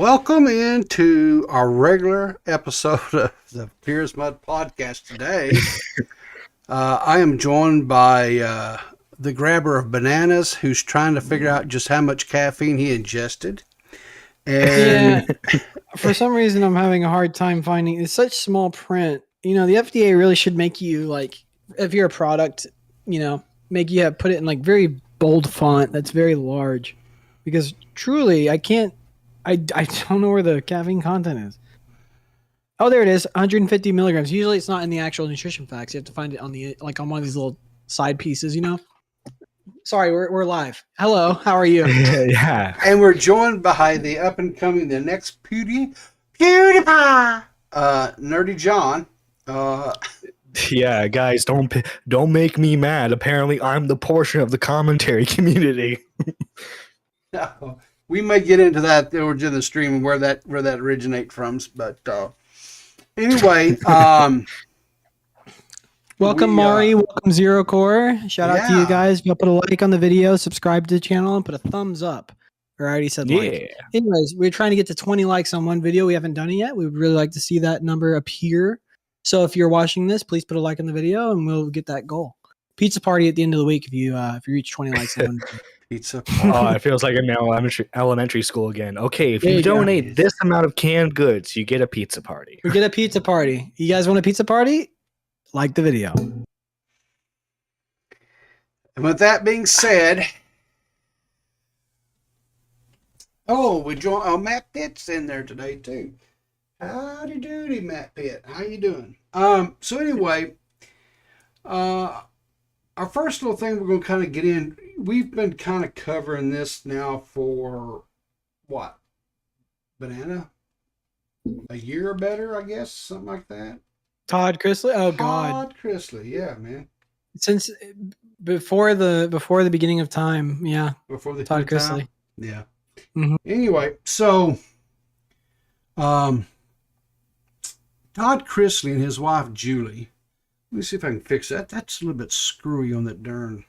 welcome into our regular episode of the Piers Mud Podcast today. I am joined by the grabber of bananas who's trying to figure out just how much caffeine he ingested. And for some reason, I'm having a hard time finding. It's such small print. You know, the FDA really should make you, like, if you're a product, you know, make you put it in like very bold font that's very large. Because truly, I don't know where the caffeine content is. Oh, there it is, 150 milligrams. Usually it's not in the actual nutrition facts. You have to find it on the, like, on one of these little side pieces, you know? Sorry, we're live. Hello, how are you? Yeah. And we're joined by the up-and-coming, the next PewDiePie, Nerdy John. Yeah, guys, don't make me mad. Apparently, I'm the portion of the commentary community. No, we may get into that towards the stream and where that originates from, but anyway, welcome Mari, welcome Zero Core. Shout out to you guys. If you'll put a like on the video, subscribe to the channel, and put a thumbs up. Or I already said like. Anyways, we're trying to get to 20 likes on one video. We haven't done it yet. We would really like to see that number appear. So if you're watching this, please put a like on the video, and we'll get that goal. Pizza party at the end of the week if you reach 20 likes. Pizza. Oh, it feels like an elementary school again. Okay, if you donate this amount of canned goods, you get a pizza party. We get a pizza party. You guys want a pizza party? Like the video. And with that being said, we join. Matt Pitt's in there today too. Howdy doody, Matt Pitt. How you doing? So anyway, our first little thing we're going to kind of get in. We've been kind of covering this now for what? Banana? A year or better, I guess, something like that. Todd Chrisley. Oh God. Todd Chrisley. Yeah, man. Since before the beginning of time. Yeah. Before the Todd Chrisley. Time. Yeah. Mm-hmm. Anyway, so Todd Chrisley and his wife Julie. Let me see if I can fix that. That's a little bit screwy on that darn.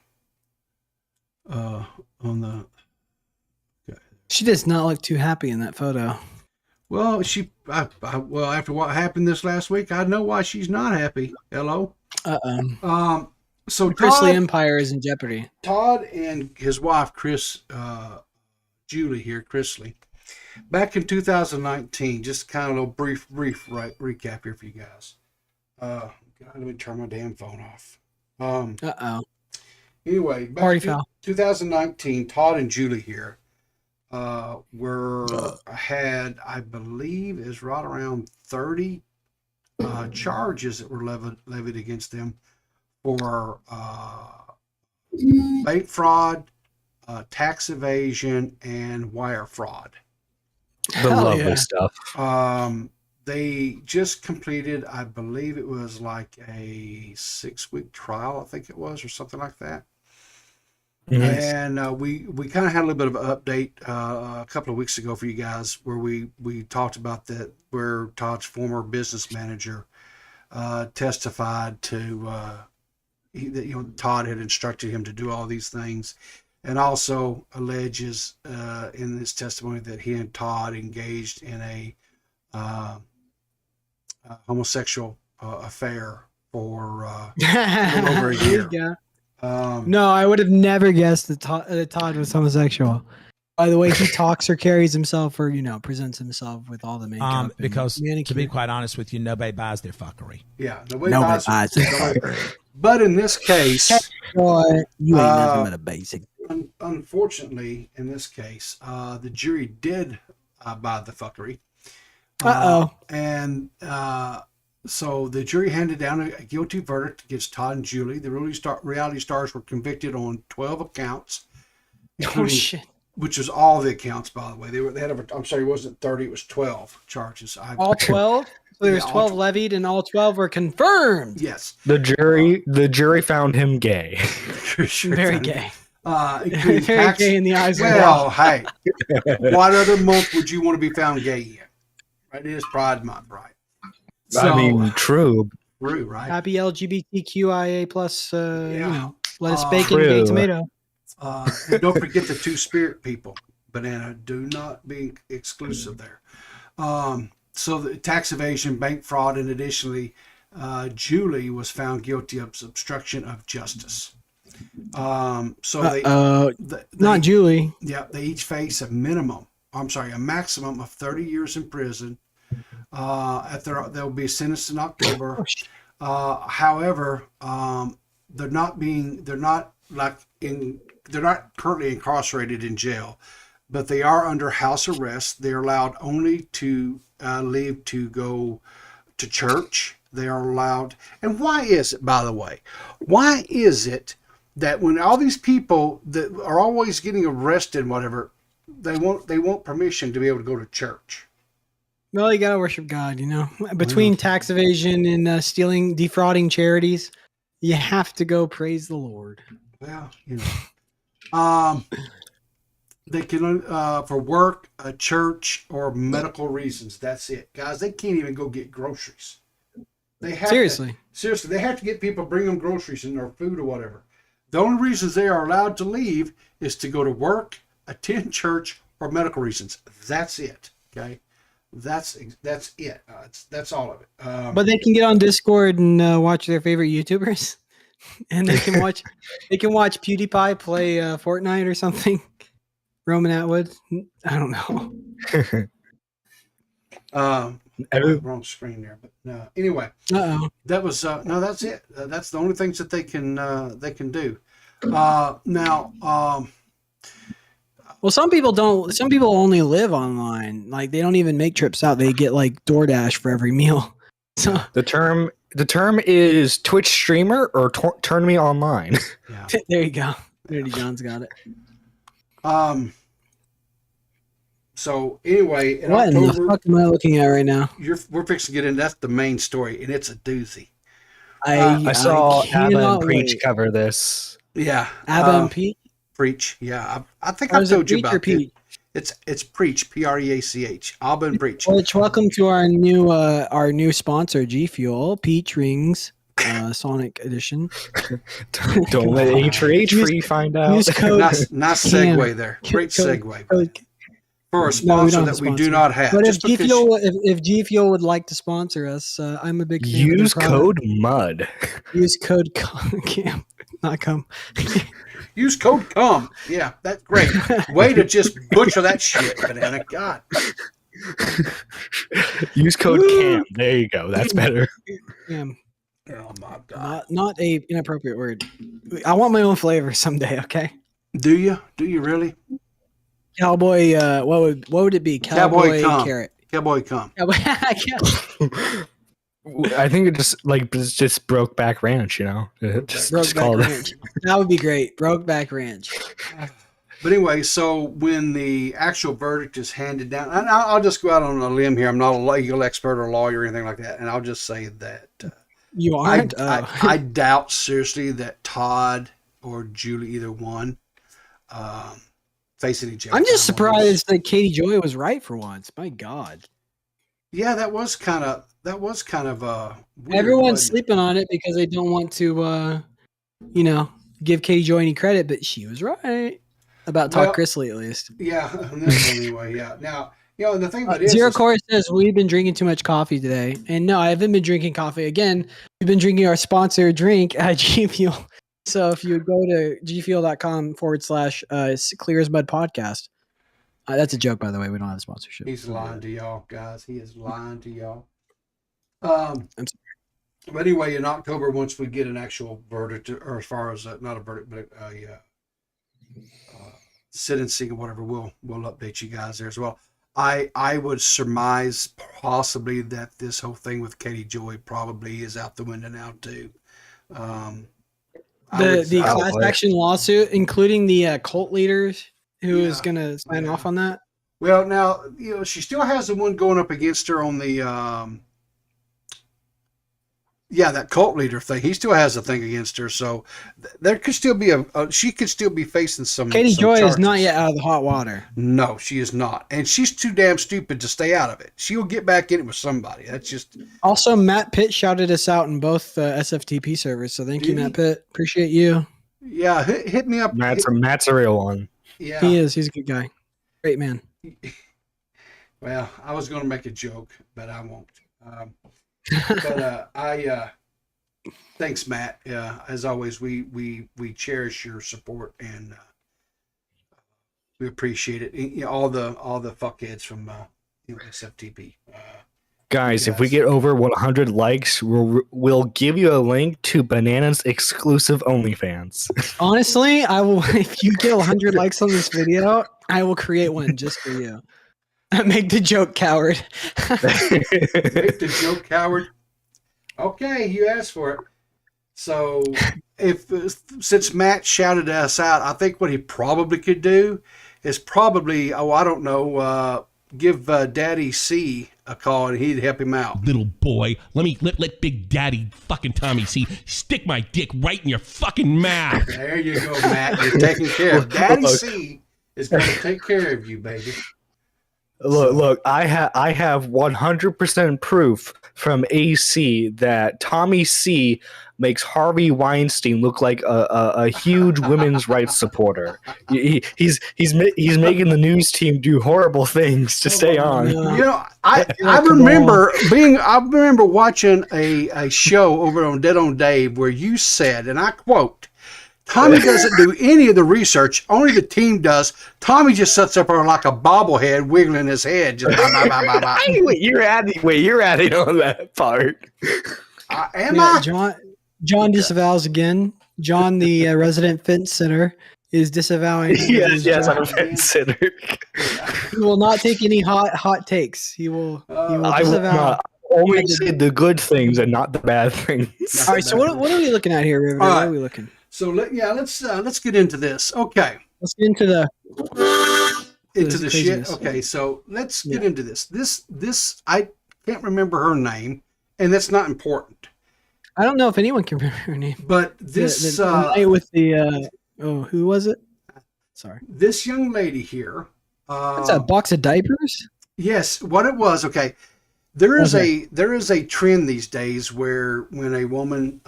On the. Okay. She does not look too happy in that photo. Well, well, after what happened this last week, I know why she's not happy. Hello. So the Chrisley Empire is in jeopardy. Todd and his wife Julie here, Chrisley, back in 2019. Just kind of a little brief recap here for you guys. God, let me turn my damn phone off. Anyway, back in 2019, Todd and Julie here had, I believe, is right around 30 charges that were levied against them for bank fraud, tax evasion, and wire fraud. The lovely stuff. They just completed, I believe it was like a 6-week trial, I think it was, or something like that. Nice. And we kind of had a little bit of an update a couple of weeks ago for you guys where we talked about that, where Todd's former business manager testified to that Todd had instructed him to do all these things, and also alleges in this testimony that he and Todd engaged in a homosexual affair for a little over a year. Yeah. No, I would have never guessed that Todd was homosexual. By the way he talks or carries himself, or presents himself with all the makeup. Because to be quite honest with you, nobody buys their fuckery. Yeah, nobody buys their fuckery. But in this case, boy, you ain't nothing but a basic. Unfortunately, in this case, the jury did buy the fuckery. So the jury handed down a guilty verdict against Todd and Julie. The reality stars were convicted on 12 accounts. Oh shit! Which was all the accounts, by the way. They had over. I'm sorry, it wasn't 30. It was 12 charges. All 12. So there was 12 levied, and all 12 were confirmed. Yes. The jury found him gay. Very gay. Very gay in the eyes of God. Hey, what other month would you want to be found gay in? Right? It is Pride Month, right? So, I mean, true, right? Happy LGBTQIA plus, lettuce, bacon, gay tomato. And don't forget the Two-Spirit people. Banana, do not be exclusive there. So the tax evasion, bank fraud, and additionally, Julie was found guilty of obstruction of justice. So not Julie. Yeah, they each face a maximum of 30 years in prison. They'll be sentenced in October. However, they're not currently incarcerated in jail, but they are under house arrest. They're allowed only to leave to go to church. They are allowed. And why is it, by the way? Why is it that when all these people that are always getting arrested, whatever, they want permission to be able to go to church? Well, you gotta worship God, you know. Between tax evasion and defrauding charities, you have to go praise the Lord. Well, you know, they can for work, a church, or medical reasons. That's it, guys. They can't even go get groceries. They have seriously, they have to get people, bring them groceries and their food or whatever. The only reasons they are allowed to leave is to go to work, attend church, or medical reasons. That's it. Okay. That's it. That's all of it. But they can get on Discord and watch their favorite YouTubers, and they can watch PewDiePie play Fortnite or something. Roman Atwood. I don't know. Wrong screen there, but no. Anyway, that was no. That's it. That's the only things that they can do. Now. Well, some people don't. Some people only live online. Like they don't even make trips out. They get like DoorDash for every meal. So the term is Twitch streamer or turn me online. Yeah. There you go. Dirty John's got it. So anyway, in what October, in the fuck am I looking at right now? We're fixing to get in. That's the main story, and it's a doozy. I saw Abba and Preach cover this. Yeah, Abba and Pete. Preach. Yeah, I think I told you about it. It's Preach, Preach, Abba and Preach. Which welcome to our new sponsor, G Fuel Peach Rings, Sonic Edition. Don't let H3 find out. Nice segue there. Great segue. For a sponsor that we do not have. But if G Fuel would like to sponsor us, I'm a big fan. Use code MUD. Use code CAM, not CUM. Use code CUM. Yeah, that's great. Way to just butcher that shit, Banana. God. Use code CAM. There you go. That's better. CAM. Oh my God. Not a inappropriate word. I want my own flavor someday. Okay. Do you really? Cowboy. What would it be? Cowboy carrot. Cowboy cum. I think it just broke back ranch, you know. Just call ranch. That would be great. Brokeback Ranch. But anyway, so when the actual verdict is handed down, and I'll just go out on a limb here. I'm not a legal expert or lawyer or anything like that, and I'll just say that you aren't. I doubt seriously that Todd or Julie, either one, face any jail. I'm just surprised that Katie Joy was right for once. My God. Yeah, that was kind of weird. Everyone's sleeping on it because they don't want to, give Katie Joy any credit, but she was right about Todd Chrisley at least. Yeah. Anyway, yeah. Now, and the thing about Zero Core says we've been drinking too much coffee today, and no, I haven't been drinking coffee. Again, we've been drinking our sponsored drink at G Fuel. So if you go to gfuel.com/Clear as Mud podcast. That's a joke, by the way. We don't have a sponsorship. He's lying to y'all, guys. He is lying to y'all. I'm sorry. But anyway, in October, once we get an actual verdict, or as far as not a verdict, but sentencing or whatever, we'll update you guys there as well. I would surmise possibly that this whole thing with Katie Joy probably is out the window now too. The class action lawsuit, including the cult leaders. Who is going to sign off on that? Well, now, she still has the one going up against her on the, that cult leader thing. He still has a thing against her. So there could still be she could still be facing some. Katie Joy charges. is not yet out of the hot water. No, she is not. And she's too damn stupid to stay out of it. She'll get back in it with somebody. That's just. Also, Matt Pitt shouted us out in both SFTP servers. So thank you, Matt Pitt. Appreciate you. Yeah. Hit me up. Matt's a real one. Yeah. He is. He's a good guy. Great man. Well, I was going to make a joke, but I won't. But thanks, Matt. As always, we cherish your support and we appreciate it. You know, all the fuckheads from SFTP. Guys, if we get over 100 likes, we'll give you a link to Banana's exclusive OnlyFans. Honestly, I will. If you get 100 likes on this video, I will create one just for you. Make the joke, coward. Make the joke, coward. Okay, you asked for it. So, since Matt shouted us out, I think what he probably could do is probably, I don't know, give Daddy C a call and he'd help him out. Little boy, let Big Daddy fucking Tommy C stick my dick right in your fucking mouth. There you go, Matt. You're taking care of Daddy C is going to take care of you, baby. Look, I have 100% proof from AC that Tommy C makes Harvey Weinstein look like a huge women's rights supporter. He's making the news team do horrible things to stay on. You know, I remember watching a show over on Dead on Dave where you said, and I quote, Tommy doesn't do any of the research. Only the team does. Tommy just sits up there like a bobblehead, wiggling his head. Just Wait, you're adding on that part. John disavows again. John, the resident fence sitter, is disavowing. Yes, I'm a fence sitter. He will not take any hot takes. He will disavow. Only say the good things and not the bad things. All right. So what are we looking at here, River? Right. What are we looking? So let's get into this. Okay. Let's get into the shit. Okay, so let's get into this. This I can't remember her name, and that's not important. I don't know if anyone can remember her name. But this the night with the who was it? Sorry. This young lady here. What's that, box of diapers? Yes, what it was. Okay. There is a trend these days where when a woman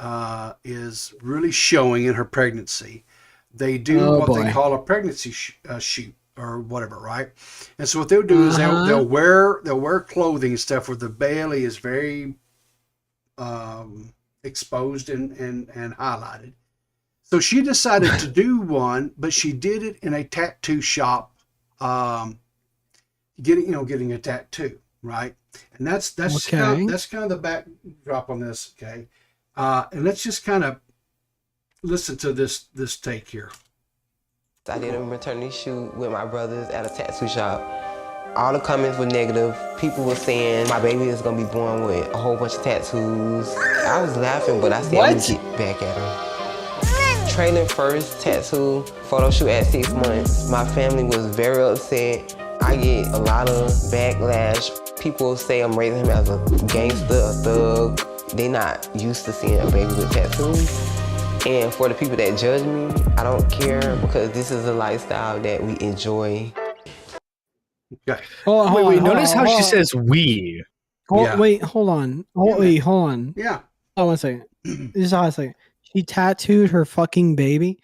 is really showing in her pregnancy, they do they call a pregnancy shoot or whatever, right? And so what they'll do is they'll wear clothing and stuff where the belly is very exposed and highlighted. So she decided to do one, but she did it in a tattoo shop, getting a tattoo, right? And that's kind of the backdrop on this, okay? And let's just kind of listen to this take here. I did a maternity shoot with my brothers at a tattoo shop. All the comments were negative. People were saying my baby is gonna be born with a whole bunch of tattoos. I was laughing, but I said I'm gonna get back at her. Trailing first tattoo, photo shoot at 6 months. My family was very upset. I get a lot of backlash. People say I'm raising him as a gangster, a thug. They not used to seeing a baby with tattoos. And for the people that judge me, I don't care because this is a lifestyle that we enjoy. Okay. Wait, notice how she says we. Wait, hold on. Hold on. Yeah. Hold on a second. Just hold on a second. She tattooed her fucking baby.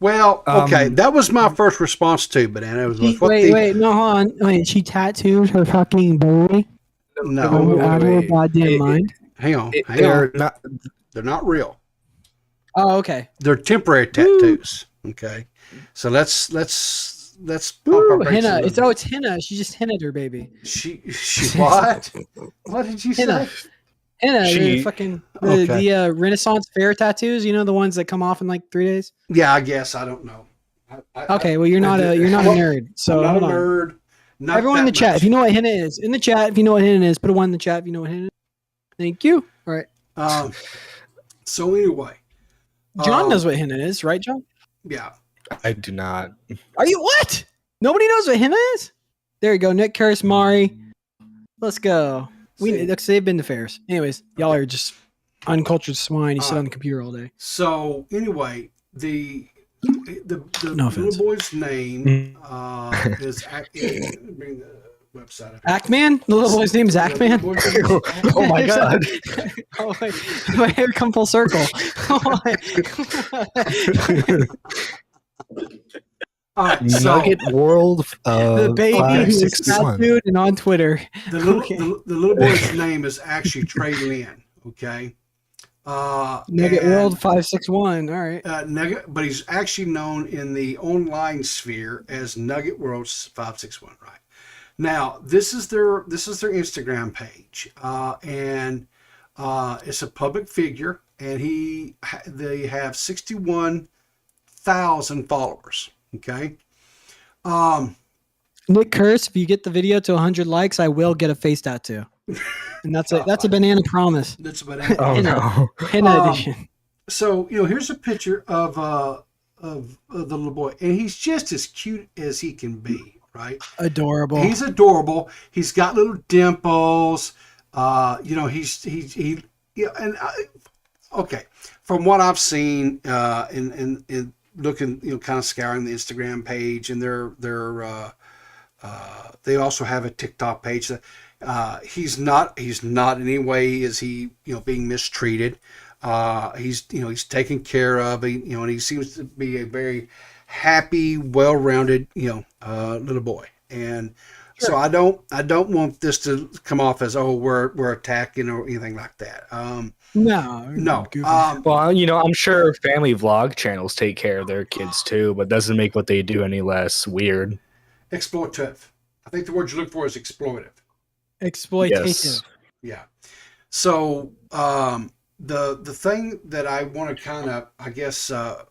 Well, okay, that was my first response too, Banana. It was no, hold on. Wait, she tattooed her fucking baby? No. Out of her goddamn mind? Hang on. They're not real. Oh, okay. They're temporary tattoos. Okay. So let's pump our henna. It's henna. She just hennaed her baby. She what? What did you say? Henna, the Renaissance fair tattoos, you know, the ones that come off in like 3 days? Yeah, I guess. I don't know. Okay, well you're not a nerd. So I'm not a nerd. Everyone in the chat, if you know what henna is, in the chat, if you know what henna is, put a 1 in the chat if you know what henna is. Thank you. All right. So anyway. John knows what henna is, right, John? Yeah. I do not. Are you what? Nobody knows what henna is? There you go, Nick Karismari. Let's go. They've been to fairs. Anyways, y'all are just uncultured swine. You sit on the computer all day. So anyway, the No little boy's name is bring the website up. Ackman? The little boy's name is Ackman? Oh my god. Oh, wait. Here come full circle. All right, so Nugget World The baby who is 561. tattooed and on Twitter. the little Okay. the little boy's name is actually Trey Lynn. Okay. Nugget and, World 561. All right. Nugget, but he's actually known in the online sphere as Nugget World 561. Right now, this is their Instagram page, and it's a public figure, and they have 61,000 followers. Okay. Nick Curse, if you get the video to 100 likes, I will get a face tattoo. And that's a banana promise. That's about Oh it. no! Henna edition. So here's a picture of the little boy, and he's just as cute as he can be. Right? Adorable. He's adorable. He's got little dimples. Okay. From what I've seen, in looking, kind of scouring the Instagram page, and they also have a TikTok page. He's not in any way is he being mistreated. He's taken care of. And he seems to be a very happy, well-rounded little boy. And so I don't want this to come off as we're attacking or anything like that. No. Well, I'm sure family vlog channels take care of their kids too, but doesn't make what they do any less weird. Exploitative. I think the word you look for is exploitative. Exploitative. Yes. Yeah. So the thing that I want to kind of, I guess, or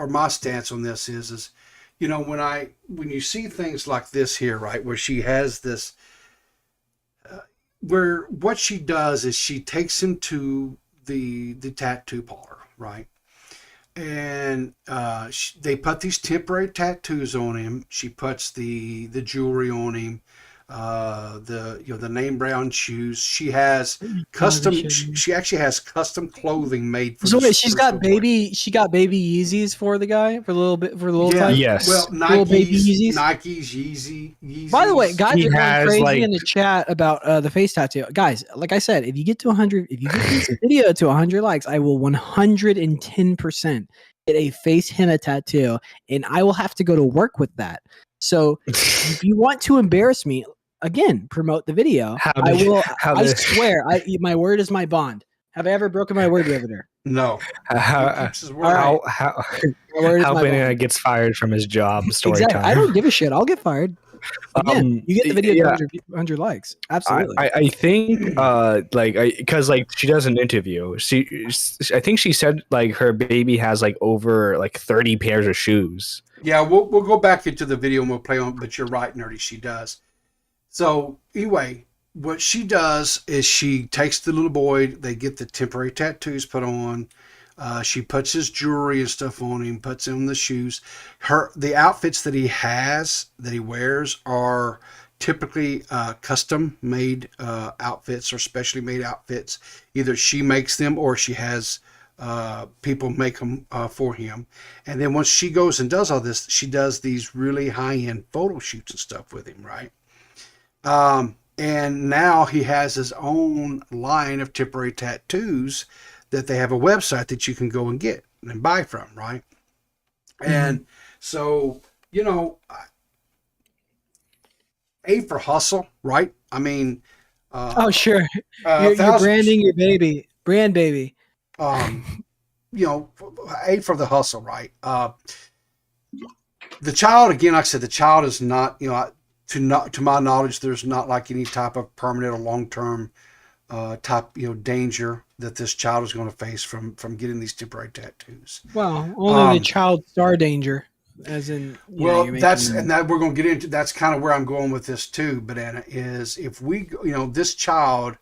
my stance on this is when you see things like this here, right, where she has this, where what she does is she takes him to the tattoo parlor, right, and they put these temporary tattoos on him. She puts the jewelry on him, the name brand shoes. She has custom. She actually has custom clothing made for. So the wait, she got boy. baby Yeezys for the guy for a little time. Yes. Well, Little baby Yeezys. Yeezys. By the way, guys He are going has, crazy in the chat about the face tattoo. Guys, like I said, if you get to 100, if you get this video to 100 likes, I will 110% get a face henna tattoo, and I will have to go to work with that. So if you want to embarrass me, again, promote the video. I swear, my word is my bond. Have I ever broken my word, Riveter? No. How Banana gets fired from his job? Story Exactly. time. I don't give a shit. I'll get fired. Again, you get the video to 100 likes. Absolutely. I think because she does an interview. I think she said her baby has over 30 pairs of shoes. Yeah, we'll go back into the video and we'll play on. But you're right, Nerdy. She does. So anyway, what she does is she takes the little boy. They get the temporary tattoos put on. She puts his jewelry and stuff on him, puts him the shoes. The outfits that he wears are typically custom made outfits or specially made outfits. Either she makes them or she has people make them for him. And then once she goes and does all this, she does these really high-end photo shoots and stuff with him, right? And now he has his own line of temporary tattoos that they have a website that you can go and get and buy from, right? Mm-hmm. And so, A for hustle, right? I mean, oh sure, you're branding your baby, brand baby. A for the hustle, right? The child, again, like I said, the child is not, to my knowledge, there's not any type of permanent or long-term type danger that this child is going to face from getting these temporary tattoos. Well, only the child star danger, as in. Well, that we're going to get into. That's kind of where I'm going with this too, Banana. Is if we, this child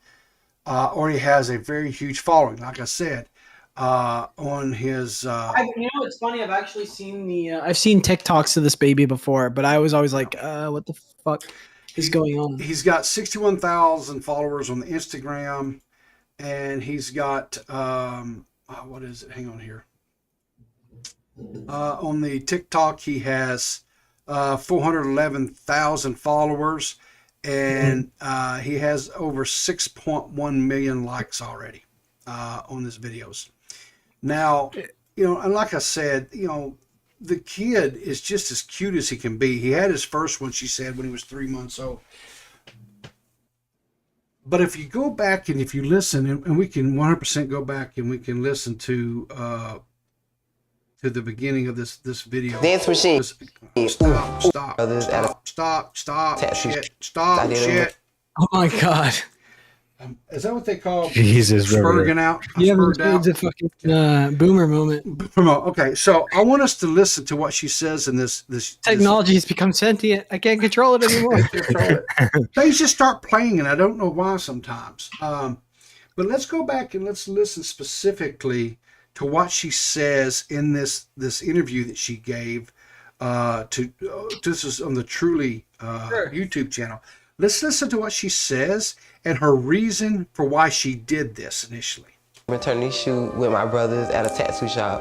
already has a very huge following. Like I said, on his. It's funny. I've actually seen I've seen TikToks of this baby before, but I was always like, what the fuck is going on? He's got 61,000 followers on the Instagram, and he's got what is it? Hang on here. On the TikTok, he has 411,000 followers, and he has over 6.1 million likes already on his videos. Now, and like I said, the kid is just as cute as he can be. He had his first one, she said, when he was 3 months old. But if you go back and if you listen, and we can 100% go back and we can listen to the beginning of this video. Dance machine. Stop. Shit. Oh my God. Is that what they call Jesus, spurging out? Yeah, Spurred it's a fucking boomer moment. Okay, so I want us to listen to what she says in this. Technology has become sentient. I can't control it anymore. They just start playing, and I don't know why sometimes. But let's go back and let's listen specifically to what she says in this interview that she gave this is on the Truly YouTube channel. Let's listen to what she says and her reason for why she did this initially. Maternity shoot with my brothers at a tattoo shop.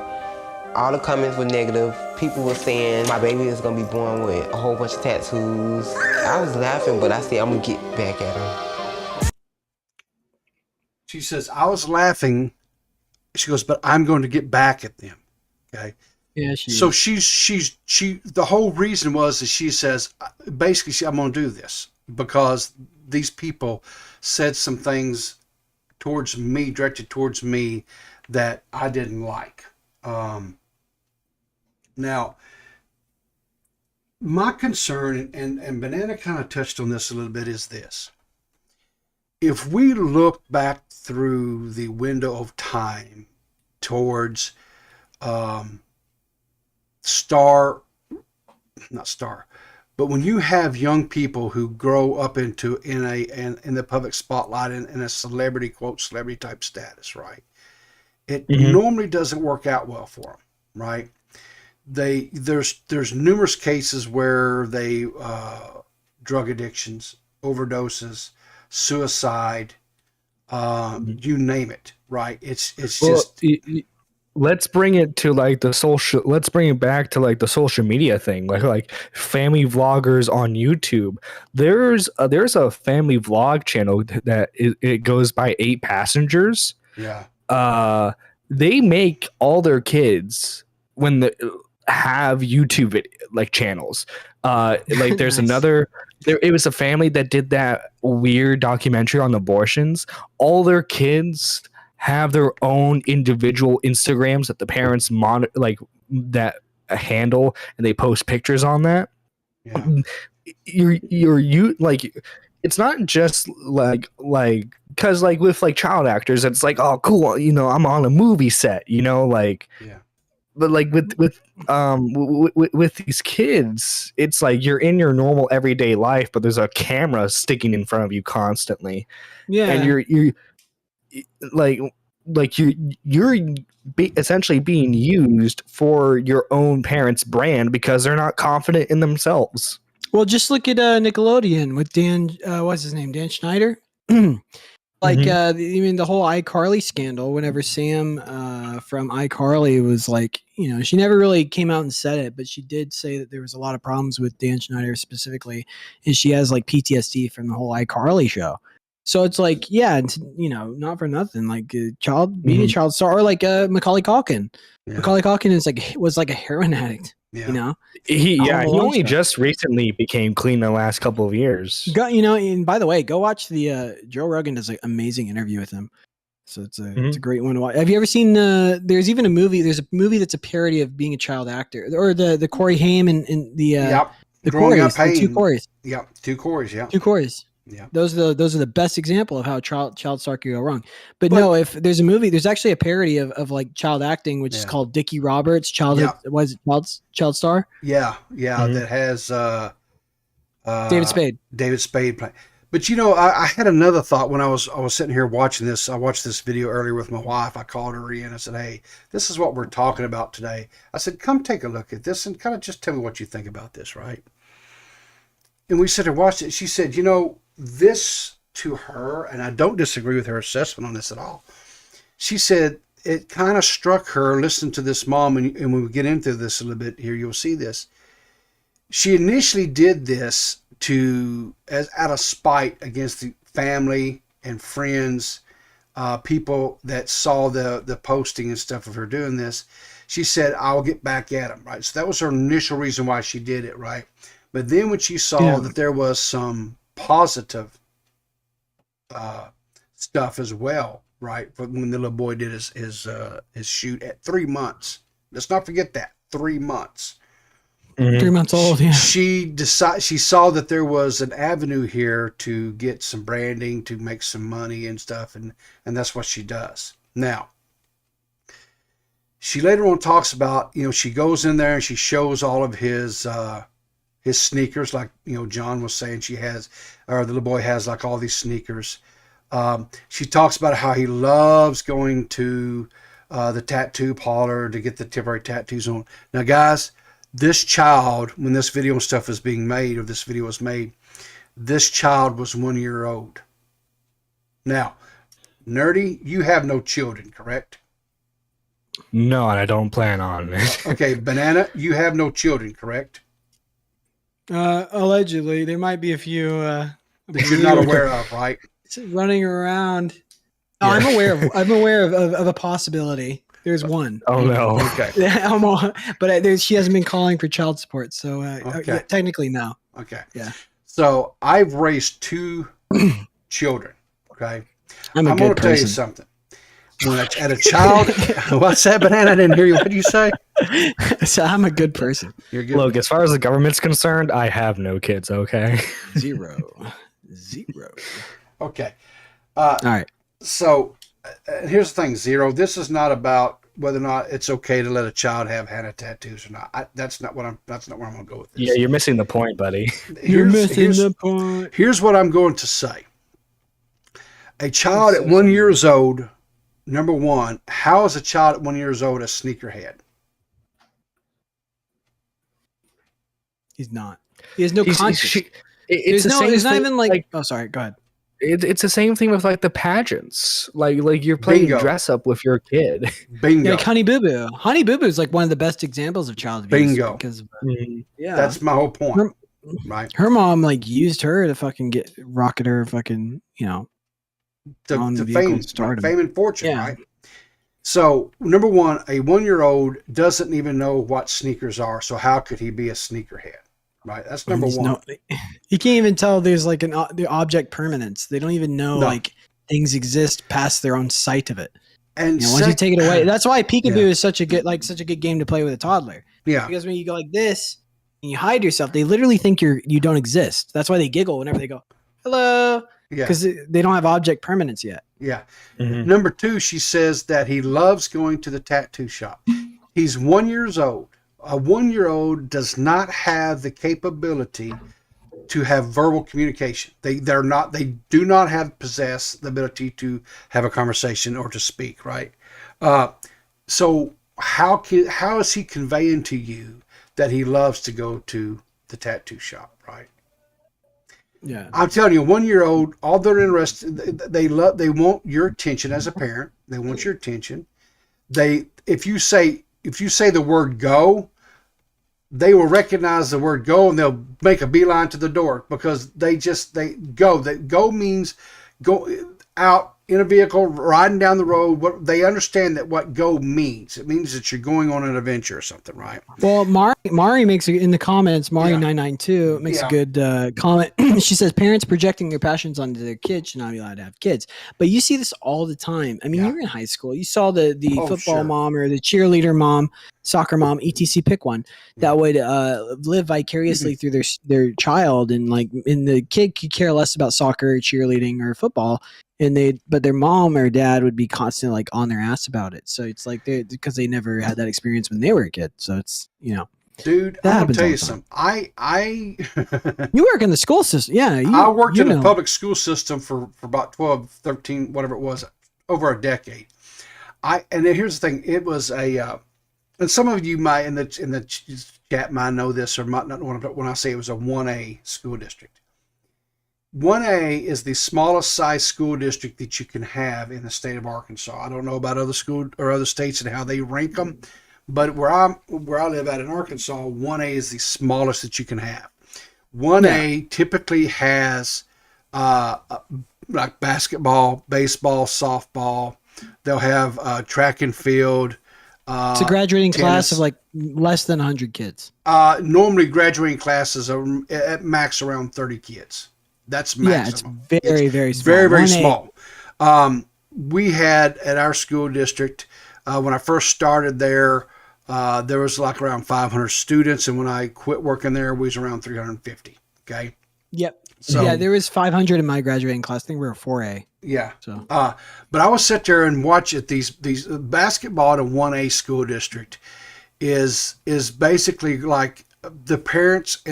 All the comments were negative. People were saying my baby is gonna be born with a whole bunch of tattoos. I was laughing, but I said I'm gonna get back at her. She says, I was laughing. She goes, but I'm going to get back at them. Okay. Yeah, so she the whole reason was that she says, basically, I'm going to do this because these people said some things towards me, directed towards me, that I didn't like. Now, my concern, and Banana kind of touched on this a little bit, is this. If we look back through the window of time towards but when you have young people who grow up in the public spotlight in a celebrity, quote, celebrity type status, right? It normally doesn't work out well for them, right? There's numerous cases where they drug addictions, overdoses, suicide, you name it, right? It's just. Let's bring it to like the social. Let's bring it back to like the social media thing, like family vloggers on YouTube. There's a family vlog channel that it goes by 8 Passengers. Yeah. They make all their kids have YouTube channels. Like there's another. It was a family that did that weird documentary on abortions. All their kids have their own individual Instagrams that the parents that handle, and they post pictures on that. Yeah. You it's not just because with child actors, it's like, oh cool, I'm on a movie set, yeah. But with these kids, it's like you're in your normal everyday life, but there's a camera sticking in front of you constantly. Yeah, and you're essentially being used for your own parents' brand because they're not confident in themselves. Well, just look at Nickelodeon with Dan. What's his name? Dan Schneider. The whole iCarly scandal. Whenever Sam from iCarly was she never really came out and said it, but she did say that there was a lot of problems with Dan Schneider specifically, and she has PTSD from the whole iCarly show. So it's not for nothing, being a child star, or Macaulay Culkin. Yeah. Macaulay Culkin was a heroin addict. Yeah. He only just recently became clean the last couple of years. And by the way, go watch the Joe Rogan does an amazing interview with him. So it's a great one to watch. Have you ever seen there's even a movie? There's a movie that's a parody of being a child actor, or the Corey Haim and the Corys, the 2 Corys. Yeah, 2 Corys. Yeah, 2 Corys. Yeah, those are the best example of how child star can go wrong. But no, if there's a movie, there's actually a parody of child acting, which is called Dickie Roberts, child star. Yeah, that has David Spade. David Spade playing. But I had another thought when I was sitting here watching this. I watched this video earlier with my wife. I called her in. I said, "Hey, this is what we're talking about today." I said, "Come take a look at this and kind of just tell me what you think about this, right?" And we sat and watched it. She said, this to her, and I don't disagree with her assessment on this at all. She said it kind of struck her listening to this mom, and when we get into this a little bit here, you'll see this. She initially did this out of spite against the family and friends people that saw the posting and stuff of her doing this, she said, I'll get back at them, right? So that was her initial reason why she did it, right? But then when she saw that there was some positive stuff as well, right? When the little boy did his shoot at 3 months. Let's not forget that 3 months. 3 months old. Yeah. She saw that there was an avenue here to get some branding, to make some money and stuff, and that's what she does. Now, she later on talks about, she goes in there and she shows all of his sneakers, like John was saying, the little boy has like all these sneakers. She talks about how he loves going to the tattoo parlor to get the temporary tattoos on. Now, guys, this child, when this video and stuff is being made, or this video was made, this child was 1 year old. Now, Nerdy, you have no children, correct? No, and I don't plan on it. Okay, Banana, you have no children, correct? Allegedly, there might be a few that you're not aware of, right? Running around. Oh, I'm aware of a possibility. There's one. Oh no. Okay. Yeah, but she hasn't been calling for child support, so Okay. Technically no. Okay. Yeah. So I've raised 2 children. Okay. I'm going to tell you something. When at a child, what's that, Banana? I didn't hear you. What did you say? So I'm a good person. You're good. Look, as far as the government's concerned, I have no kids. Okay. Zero. Okay. All right. So here's the thing, Zero. This is not about whether or not it's okay to let a child have henna tattoos or not. That's not where I'm going to go with this. Yeah, you're missing the point, buddy. You're missing the point. Here's what I'm going to say. A child at 1 year old, number one, how is a child at 1 year old a sneakerhead? He's not. He has no conscience. It's not even like. Oh, sorry. Go ahead. It's the same thing with like the pageants. Like you're playing Bingo. dress up with your kid. Bingo. Yeah, like Honey Boo Boo. Honey Boo Boo is like one of the best examples of child abuse. Bingo. Because Yeah, That's my whole point. Right. her mom like used her to fucking rocket her fucking on The vehicle fame, stardom. fame and fortune, Yeah. right? So, number one, a 1 year old doesn't even know what sneakers are. So, how could he be a sneakerhead? Right. That's number one. You can't even tell there's like the object permanence. They don't even know like things exist past their own sight of it. And once you take it away, that's why peekaboo Yeah. is such a good game to play with a toddler. Yeah. Because when you go like this and you hide yourself, they literally think you don't exist. That's why they giggle whenever they go, hello. Yeah. Because they don't have object permanence yet. Yeah. Mhm. Number two, she says that he loves going to the tattoo shop. He's 1 year old. A 1 year old does not have the capability to have verbal communication. They do not possess the ability to have a conversation or to speak, right? So how is he conveying to you that he loves to go to the tattoo shop, right? Yeah. I'm telling you, 1 year old, all they're interested, they want your attention as a parent. They want your attention. If you say the word go, they will recognize the word go and they'll make a beeline to the door because they go. That go means go out in a vehicle, riding down the road. They understand that what go means. It means that you're going on an adventure or something, right? Well, Mari makes in the comments, Mari992 makes a good comment. She says parents projecting their passions onto their kids should not be allowed to have kids. But you see this all the time. I mean, you were in high school. You saw the football mom or the cheerleader mom, soccer mom, etc. Pick one that would live vicariously through their child, and the kid could care less about soccer, cheerleading, or football. But their mom or dad would be constantly like on their ass about it. So it's like because they never had that experience when they were a kid. So it's dude, I'm gonna tell you something. I you work in the school system, yeah. I worked in the public school system for about 12, 13, whatever it was, over a decade. And then here's the thing: it was and some of you might in the chat might know this or might not know when I say it was a 1A school district. 1A is the smallest size school district that you can have in the state of Arkansas. I don't know about other school or other states and how they rank them, but where I live at in Arkansas, 1A is the smallest that you can have. 1A typically has like basketball, baseball, softball. They'll have track and field. It's a graduating class tennis. of like less than 100 kids. Normally, graduating classes are at max around 30 kids. That's maximum. Yeah, it's very, very small. Very, very 1A. small. We had at our school district, when I first started there was like around 500 students. And when I quit working there, we was around 350. Okay. Yep. So, yeah, there was 500 in my graduating class. I think we were 4A. Yeah. So, but I would sit there and watch it. These basketball to 1A school district is basically like the parents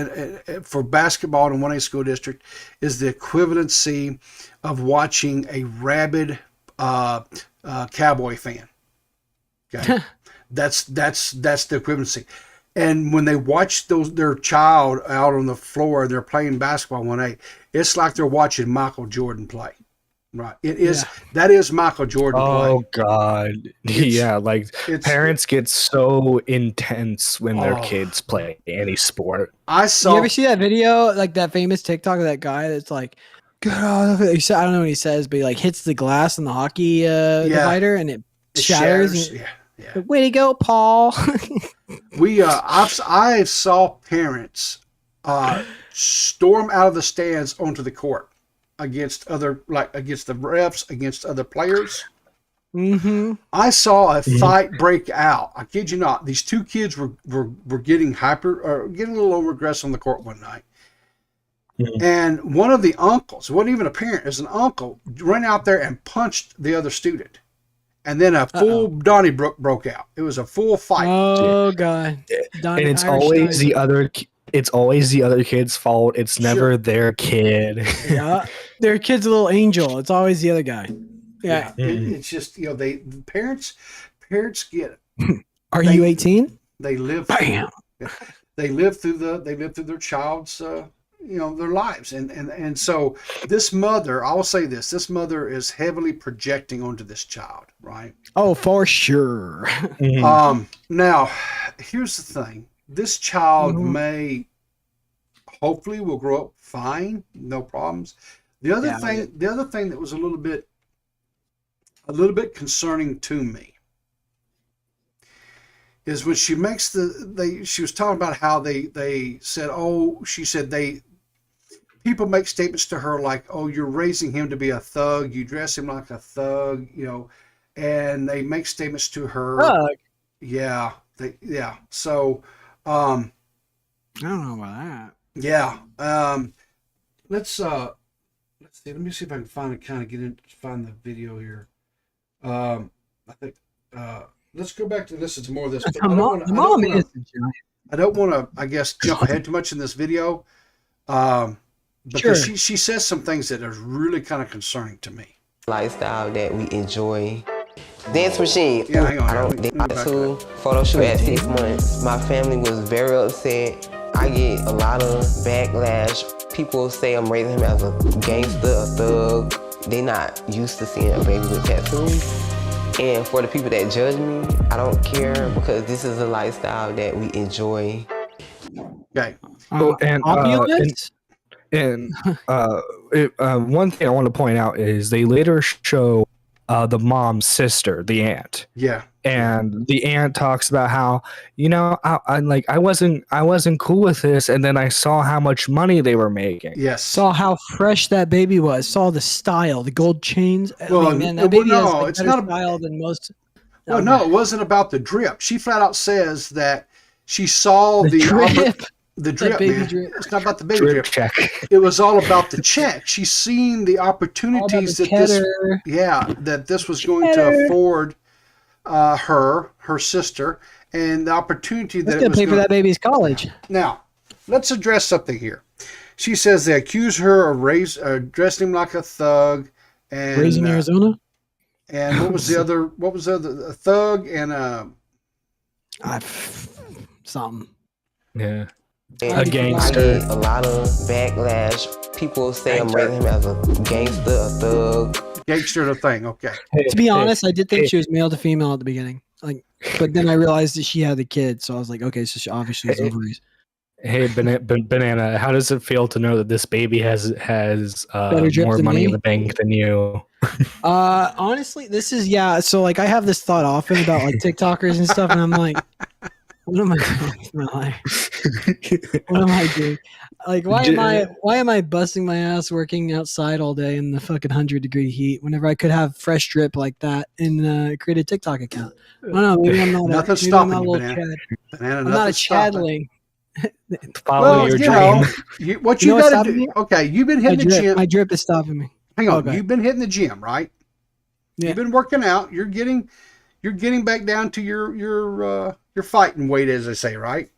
for basketball in 1A school district is the equivalency of watching a rabid Cowboy fan. Okay. that's the equivalency. And when they watch their child out on the floor, they're playing basketball 1A, it's like they're watching Michael Jordan play. Right. It is. Yeah. That is Michael Jordan play. Oh, God. Yeah. Like parents get so intense when their kids play any sport. You ever see that video, like that famous TikTok of that guy that's like, get out of it. I don't know what he says, but he like hits the glass in the hockey divider and it shatters. And yeah. Way to go, Paul. I saw parents storm out of the stands onto the court against the refs, against other players. Mm-hmm. I saw a fight break out. I kid you not. These two kids were getting getting a little over aggressive on the court one night. Mm-hmm. And one of the uncles, it wasn't even a parent, it was an uncle, ran out there and punched the other student. And then a full Donnybrook broke out. It was a full fight. Oh, God. And it's always the other kid's fault. It's never their kid. Yeah. Their kid's a little angel. It's always the other guy. Yeah. It's just, the parents get it. Are you 18? They live. Bam. They live through their child's their lives. And so this mother, I will say this mother is heavily projecting onto this child, right? Oh, for sure. Now, here's the thing. This child hopefully will grow up fine, no problems. The other thing that was a little bit concerning to me is when she makes she was talking about how they said, people make statements to her like, oh, you're raising him to be a thug, you dress him like a thug, and they make statements to her. Thug? Yeah. So, I don't know about that. Yeah. Let's see. Let me see if I can find the video here. I think, let's go back to listen to more of this. I don't want to, I guess, jump ahead too much in this video. Because she says some things that are really kind of concerning to me. Lifestyle that we enjoy. Dance machine. Yeah, hang on. I don't to photo shoot at 6 months. My family was very upset. I get a lot of backlash. People say I'm raising him as a gangster, a thug. They not used to seeing a baby with tattoos. And for the people that judge me, I don't care because this is a lifestyle that we enjoy. Okay. And one thing I want to point out is they later show the mom's sister, the aunt. Yeah. And the aunt talks about how, I wasn't cool with this, and then I saw how much money they were making. Yes. Saw how fresh that baby was. Saw the style, the gold chains. Well, that baby has better style than most. Well, no, it wasn't about the drip. She flat out says that she saw the drip. The drip, man. Drip. It's not about the baby drip. Check. It was all about the check. She's seen the opportunities that this was going to afford her sister, and the opportunity that it was going to pay for that baby's college. Now, let's address something here. She says they accuse her of dressing him like a thug and raising Arizona. And what was the other? What was the other? A thug and something. Yeah. A gangster. I get a lot of backlash. People say I'm raising him as a gangster, a thug. Gangster, the thing. Okay. To be honest, I did think she was male to female at the beginning. But then I realized that she had the kid, so I was like, okay, so she obviously is ovaries. Hey, Banana, how does it feel to know that this baby has Better drip more than money in me? the bank than you? Honestly, this is so like I have this thought often about like TikTokers and stuff, and I'm like, what am I doing with my life? What am I doing? Like, why am I busting my ass working outside all day in the fucking 100-degree heat whenever I could have fresh drip like that and create a TikTok account? I don't know. Maybe I'm not. Nothing's Maybe I'm stopping not a you, little Banana. Chad. Banana, I'm not a nothing's stopping. Chadling. Follow Well, your you dream. know, what you what's got to stopping do. me? Okay, you've been My hitting the drip. gym. My drip is stopping me. Hang on, Okay. you've been hitting the gym, right? Yeah. You've been working out. You're getting back down to your fighting weight, as they say, right?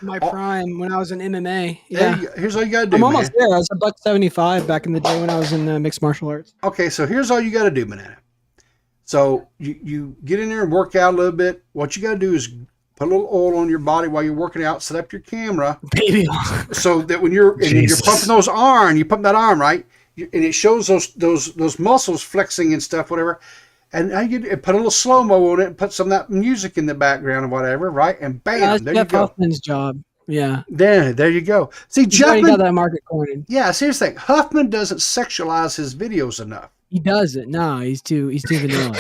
My prime when I was in MMA. There Yeah. you go. Here's all you got to do, I'm almost man. there. I was $175 back in the day when I was in mixed martial arts. Okay, so here's all you got to do, Banana. So you get in there and work out a little bit. What you got to do is put a little oil on your body while you're working out. Set up your camera, Baby. so that when you're pumping those arm, you pump that arm, right? And it shows those muscles flexing and stuff, whatever. And now you put a little slow mo on it and put some of that music in the background or whatever, right? And bam, That's there Jeff you go. Huffman's job. Yeah. There you go. See, He's already Huffman. got that market cornered. Yeah, seriously, Huffman doesn't sexualize his videos enough. He doesn't. No, he's too vanilla.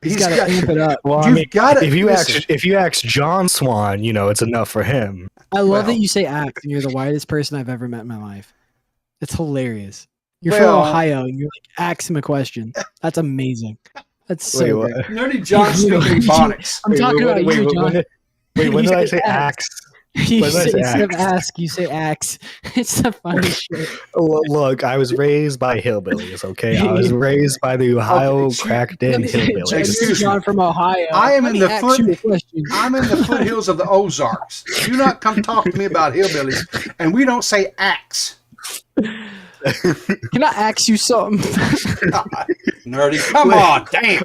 He's got to amp it up. Well, I You've mean, got to if you ask John Swan, it's enough for him. I love Well- that you say axe and you're the whitest person I've ever met in my life. It's hilarious. You're Well- from Ohio and you're like, ask him a question. That's amazing. That's so Wait, what? great. Nerdy John speaking phonics. I'm talking about you, John. When You did I said say axe? You When did I say, say instead of axe? ask, you say axe. It's the funniest shit. Look, I was raised by hillbillies, okay? I was raised by the Ohio Okay, cracked in hillbillies. Excuse me. John from Ohio. I am Let in me the ask foot- you a question. I'm in the foothills of the Ozarks. Do not come talk to me about hillbillies. And we don't say axe. Can I ask you something? Nerdy, come on, damn.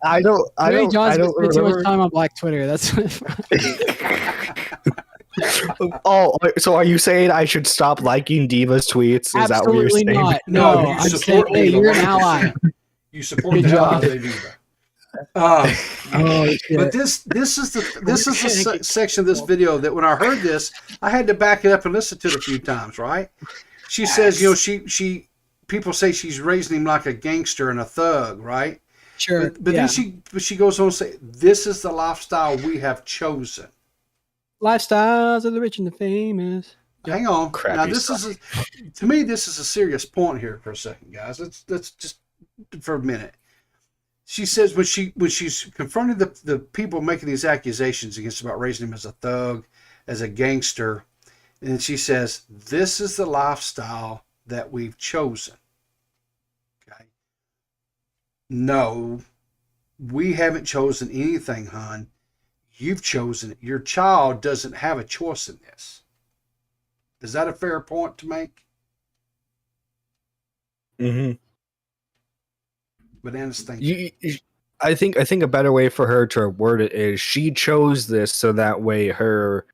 I don't John's been spending too much remember. time on Black Twitter. That's what. Oh, so are you saying I should stop liking Diva's tweets? Is that what you're Absolutely saying? not. No, No, you I'm saying, support hey, Diva. you're an ally. You support Good the hell out job. of the Diva. Oh, shit. But this is the section of this video that when I heard this, I had to back it up and listen to it a few times. Right? She says, she people say she's raising him like a gangster and a thug, right? Sure. But yeah. then she goes on to say, this is the lifestyle we have chosen. Lifestyles of the rich and the famous. Hang on. Crappy Now this stuff. to me, this is a serious point here for a second, guys. Let's just for a minute. She says when she's confronted the people making these accusations against about raising him as a thug, as a gangster, and she says, this is the lifestyle that we've chosen. Okay. No, we haven't chosen anything, hon. You've chosen it. Your child doesn't have a choice in this. Is that a fair point to make? Mm-hmm. Bananas, thank you. I think a better way for her to word it is she chose this so that way her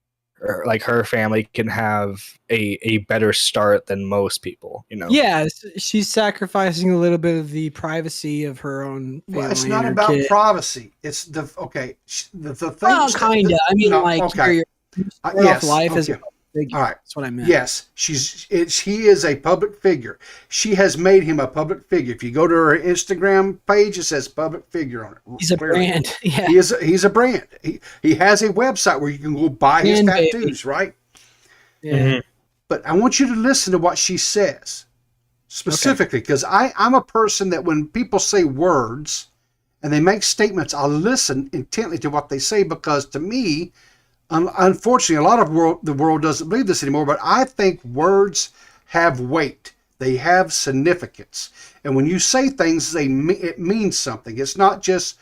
family can have a better start than most people. Yeah, she's sacrificing a little bit of the privacy of her own family. Well, it's and not her about kid. privacy. It's the thing. Well, kind of. I mean, no, like, okay. your Yes, life as a okay. public figure. All right. That's what I meant. Yes, he is a public figure. She has made him a public figure. If you go to her Instagram page, it says public figure on it. He's a clearly. brand. Yeah. He's a brand. He has a website where you can go buy his Brand baby. tattoos, right? Yeah. Mhm. But I want you to listen to what she says specifically, because I'm a person that when people say words and they make statements, I listen intently to what they say, because to me, unfortunately, a lot of the world doesn't believe this anymore, but I think words have weight. They have significance. And when you say things, it means something. It's not just,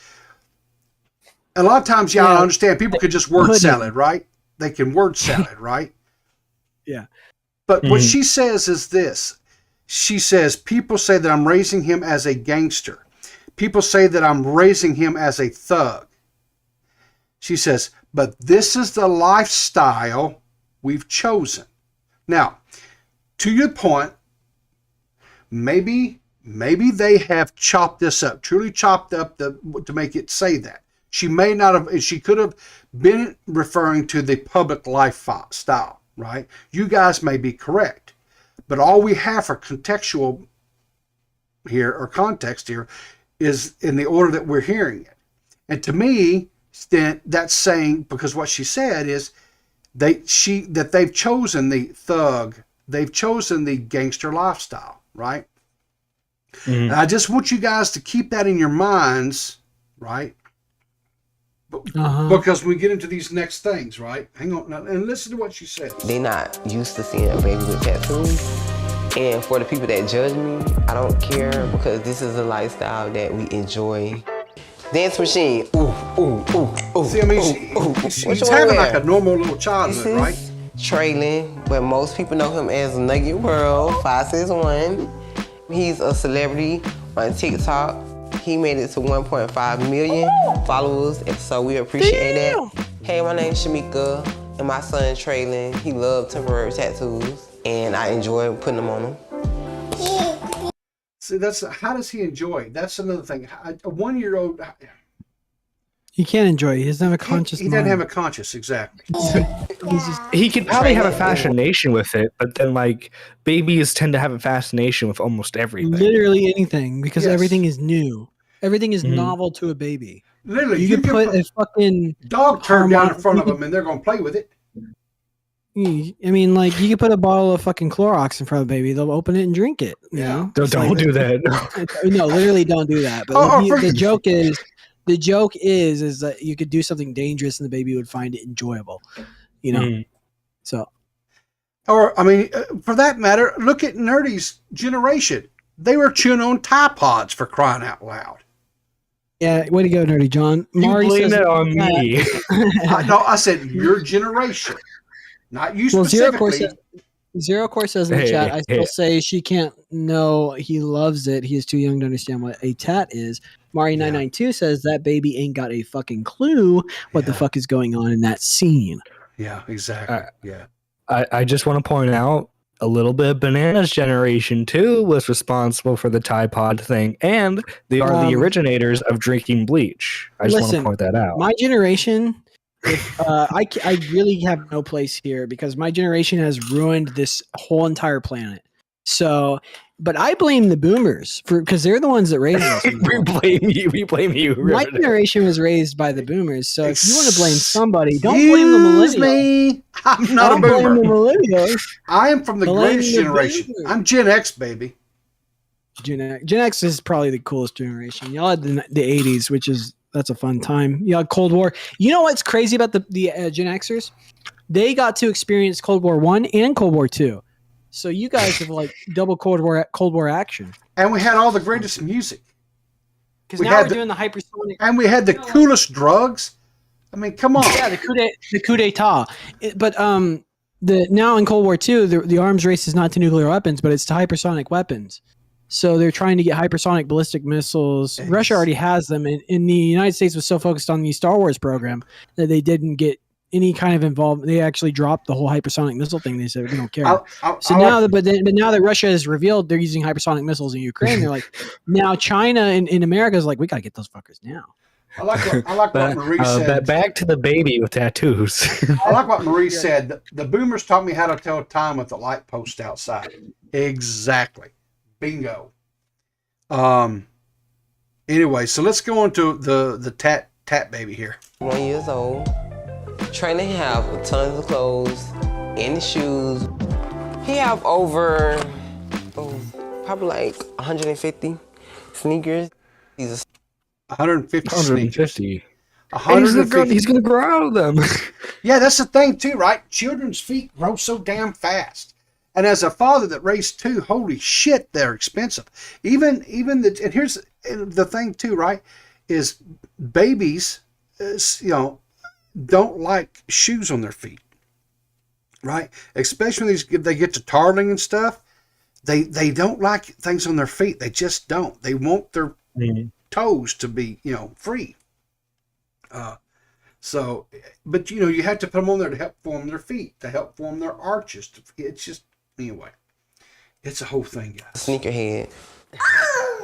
a lot of times, I understand people could just word salad, right? They can word salad, right? Yeah. But what she says is this. She says, people say that I'm raising him as a gangster. People say that I'm raising him as a thug. She says, but this is the lifestyle we've chosen. Now, to your point, maybe they have chopped this up, truly chopped up to make it say that. She may not have, she could have been referring to the public lifestyle. right? You guys may be correct, but all we have for contextual here or context here is in the order that we're hearing it. And to me, then that's saying, because what she said is they've chosen the thug, they've chosen the gangster lifestyle, right? And I just want you guys to keep that in your minds, right? Because we get into these next things, right? Hang on now, and listen to what she said. They not used to seeing a baby with tattoos. And for the people that judge me, I don't care, because this is a lifestyle that we enjoy. Dance machine. Ooh, ooh, ooh, ooh. See, I mean, she's having like a normal little childhood, right? Traylon, but most people know him as Nugget World 561. He's a celebrity on TikTok. He made it to 1.5 million followers, and so we appreciate that. Hey, my name's Shamika, and my son Traylon, he loves temporary tattoos, and I enjoy putting them on him. See, how does he enjoy? That's another thing. A 1-year-old, he can't enjoy it. He doesn't have a conscious he doesn't have a conscious, exactly. He could probably have a fascination with it, but then like babies tend to have a fascination with almost everything. Literally anything, because Yes. everything is new. Everything is novel to a baby. Literally, You could put a fucking dog turd down in front of them, and they're going to play with it. I mean, like, you could put a bottle of fucking Clorox in front of a baby. They'll open it and drink it. You know? Don't do that. No, literally don't do that. But the joke is that you could do something dangerous and the baby would find it enjoyable. You know? So. Or, I mean, for that matter, look at Nerdy's generation. They were chewing on Tide Pods, for crying out loud. Yeah, way to go, Nerdy John. Mari blame says it on me. I said your generation, not you specifically. Zero Core says in the chat, I still say she can't know he loves it. He is too young to understand what a tat is. Mari992 says that baby ain't got a fucking clue what the fuck is going on in that scene. Yeah, exactly. Yeah. I just want to point out a little bit of Banana's generation too was responsible for the Tide Pod thing, and they are the originators of drinking bleach. I just want to point that out. My generation, I really have no place here because my generation has ruined this whole entire planet. So, but I blame the boomers because they're the ones that raised us. We blame you. My generation was raised by the boomers. So if you want to blame somebody, don't blame the millennials. Me. I'm not a boomer. Blame the millennials. I am from the greatest generation. boomers. I'm Gen X, baby. Gen X is probably the coolest generation. Y'all had the 80s, that's a fun time. You had Cold War. You know what's crazy about the Gen Xers? They got to experience Cold War I and Cold War II. So you guys have like double Cold War action. And we had all the greatest music. Because now we're doing the hypersonic. And we had the coolest drugs. I mean, come on. Yeah, the coup d'etat. But now in Cold War II, the arms race is not to nuclear weapons, but it's to hypersonic weapons. So they're trying to get hypersonic ballistic missiles. Yes. Russia already has them. And the United States was so focused on the Star Wars program that they didn't get any kind of involvement. They actually dropped the whole hypersonic missile thing. They said we don't care. Now that Russia has revealed they're using hypersonic missiles in Ukraine, they're like, now China in America is like, we got to get those fuckers now. I like what Marie said. Back to the baby with tattoos. I like what Marie said. The boomers taught me how to tell time with the light post outside. Exactly. Bingo. Anyway, so let's go on to the tat baby here. 1 years old. Trying to have tons of clothes and shoes. He have over probably like 150 sneakers. He's 150 sneakers. 150. He's gonna grow out of them. Yeah, that's the thing too, right? Children's feet grow so damn fast. And as a father that raised two, holy shit, they're expensive. Even and here's the thing too, right? Is babies, don't like shoes on their feet, right? Especially when they get to toddling and stuff. They don't like things on their feet. They just don't. They want their toes to be, free. But you have to put them on there to help form their feet, to help form their arches. It's just, anyway, it's a whole thing, guys. Sneakerhead.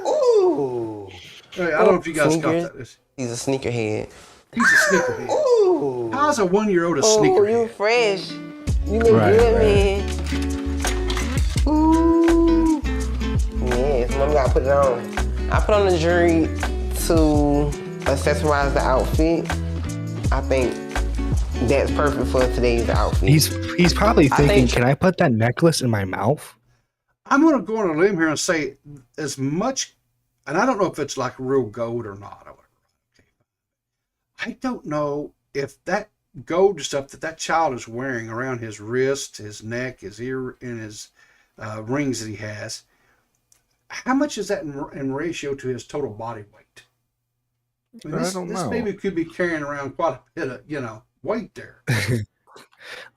Ooh. Hey, I don't know if you guys got that. He's a sneakerhead. He's a sneakerhead. Ooh. How's a 1-year-old a sneakerhead? You fresh. You look Right, good, right. man. Ooh. Yes, mom gotta put it on. I put on the jewelry to accessorize the outfit. I think that's perfect for today's outfit. He's probably I thinking, think- can I put that necklace in my mouth? I'm going to go on a limb here and say as much, and I don't know if it's like real gold or not. Or whatever. Okay. I don't know if that gold stuff that child is wearing around his wrist, his neck, his ear, and his rings that he has, how much is that in ratio to his total body weight? I mean, I don't this know. baby could be carrying around quite a bit of, weight there.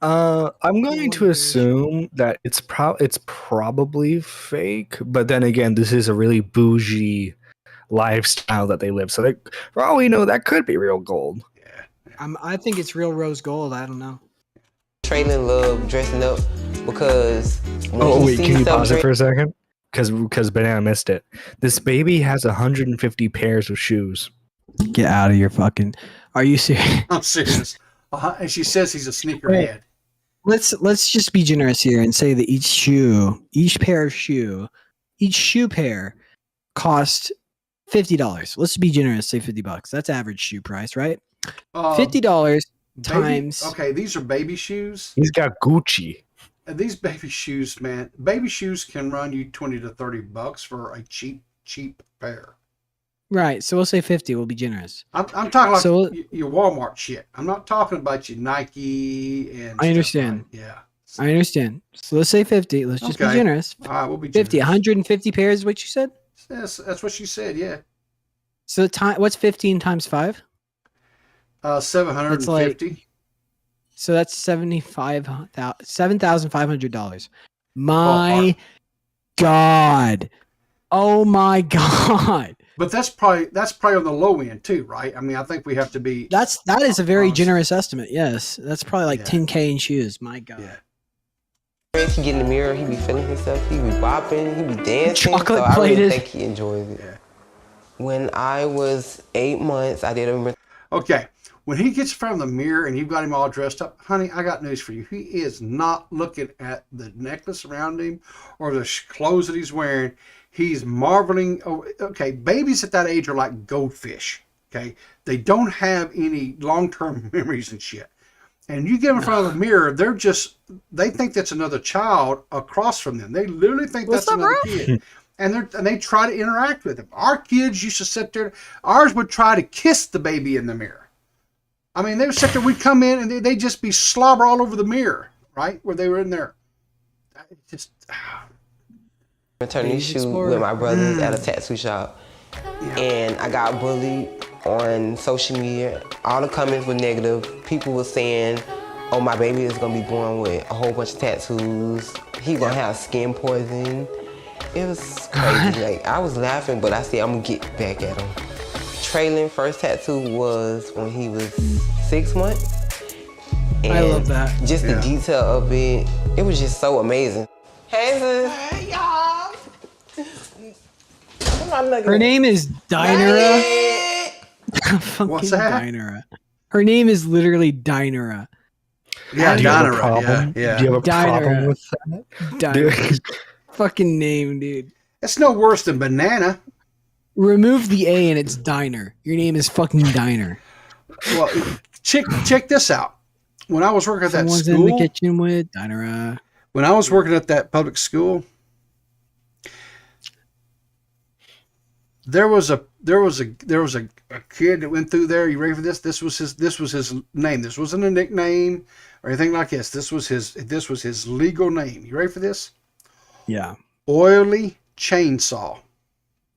I'm going to assume that it's probably fake, but then again, this is a really bougie lifestyle that they live. So for all we know, that could be real gold. Yeah. I think it's real rose gold. I don't know. Traylon love dressing up because when Oh he wait, sees can you stuff pause it for a second? Because Banana missed it. This baby has 150 pairs of shoes. Get out of your fucking. Are you serious? I'm serious. And she says he's a sneakerhead. Let's just be generous here and say that each shoe pair cost $50. Let's be generous. Say $50. That's average shoe price, right? $50 times. Okay, these are baby shoes. He's got Gucci. And these baby shoes, man, baby shoes can run you $20 to $30 for a cheap pair. Right. So we'll say 50. We'll be generous. I'm talking like So- your Walmart shit. I'm not talking about your Nike and. I understand. Stuff, right? Yeah. I understand. So let's say 50. Let's just be Okay. generous. All right, we'll be 50. generous. 150 pairs is what you said? Yes, that's what she said. Yeah. So what's 15 times 5? 750. So that's $7,500. My God. Oh my God. But that's probably on the low end too, right? I mean, I think we have to be. That is a very honest. generous estimate. Yes. That's probably like Yeah. $10K in shoes. My God. Yeah. He get in the mirror, he be feeling himself, he be bopping, he be dancing. Chocolate so I really plated. think he enjoys it. Yeah. When I was 8 months, I did a Okay. When he gets in front of the mirror and you've got him all dressed up, honey, I got news for you. He is not looking at the necklace around him or the clothes that he's wearing. He's marveling. Oh, okay, babies at that age are like goldfish. Okay, they don't have any long-term memories and shit. And you get them in front of the mirror, they think that's another child across from them. They literally think that's another kid. And they try to interact with him. Our kids used to sit there. Ours would try to kiss the baby in the mirror. I mean, they would sit there. We'd come in and they'd just be slobber all over the mirror, right where they were in there. Just maternity shoot with my brothers at a tattoo shop. And I got bullied on social media. All the comments were negative. People were saying, oh, my baby is gonna be born with a whole bunch of tattoos. He's gonna have skin poison. It was crazy. Like, I was laughing, but I said, I'm gonna get back at him. Traylon first tattoo was when he was 6 months. And I love that. Just the detail of it, it was just so amazing. Hey, sis. Hey, y'all. Her name is Dinera. What's that? Dinera. Her name is literally Dinera. yeah, Do you have a Donna, problem? yeah. Do you have a Dinah. problem with that? Dinera. Fucking name, dude. It's no worse than banana. Remove the A and it's Diner. Your name is fucking Diner. Well, check this out. When I was working at that Someone's in school, the kitchen with Dinera. when I was working at that public school, there was a kid that went through there. You ready for this? This was his name. This wasn't a nickname or anything like this. This was his legal name. You ready for this? Yeah. Oily Chainsaw.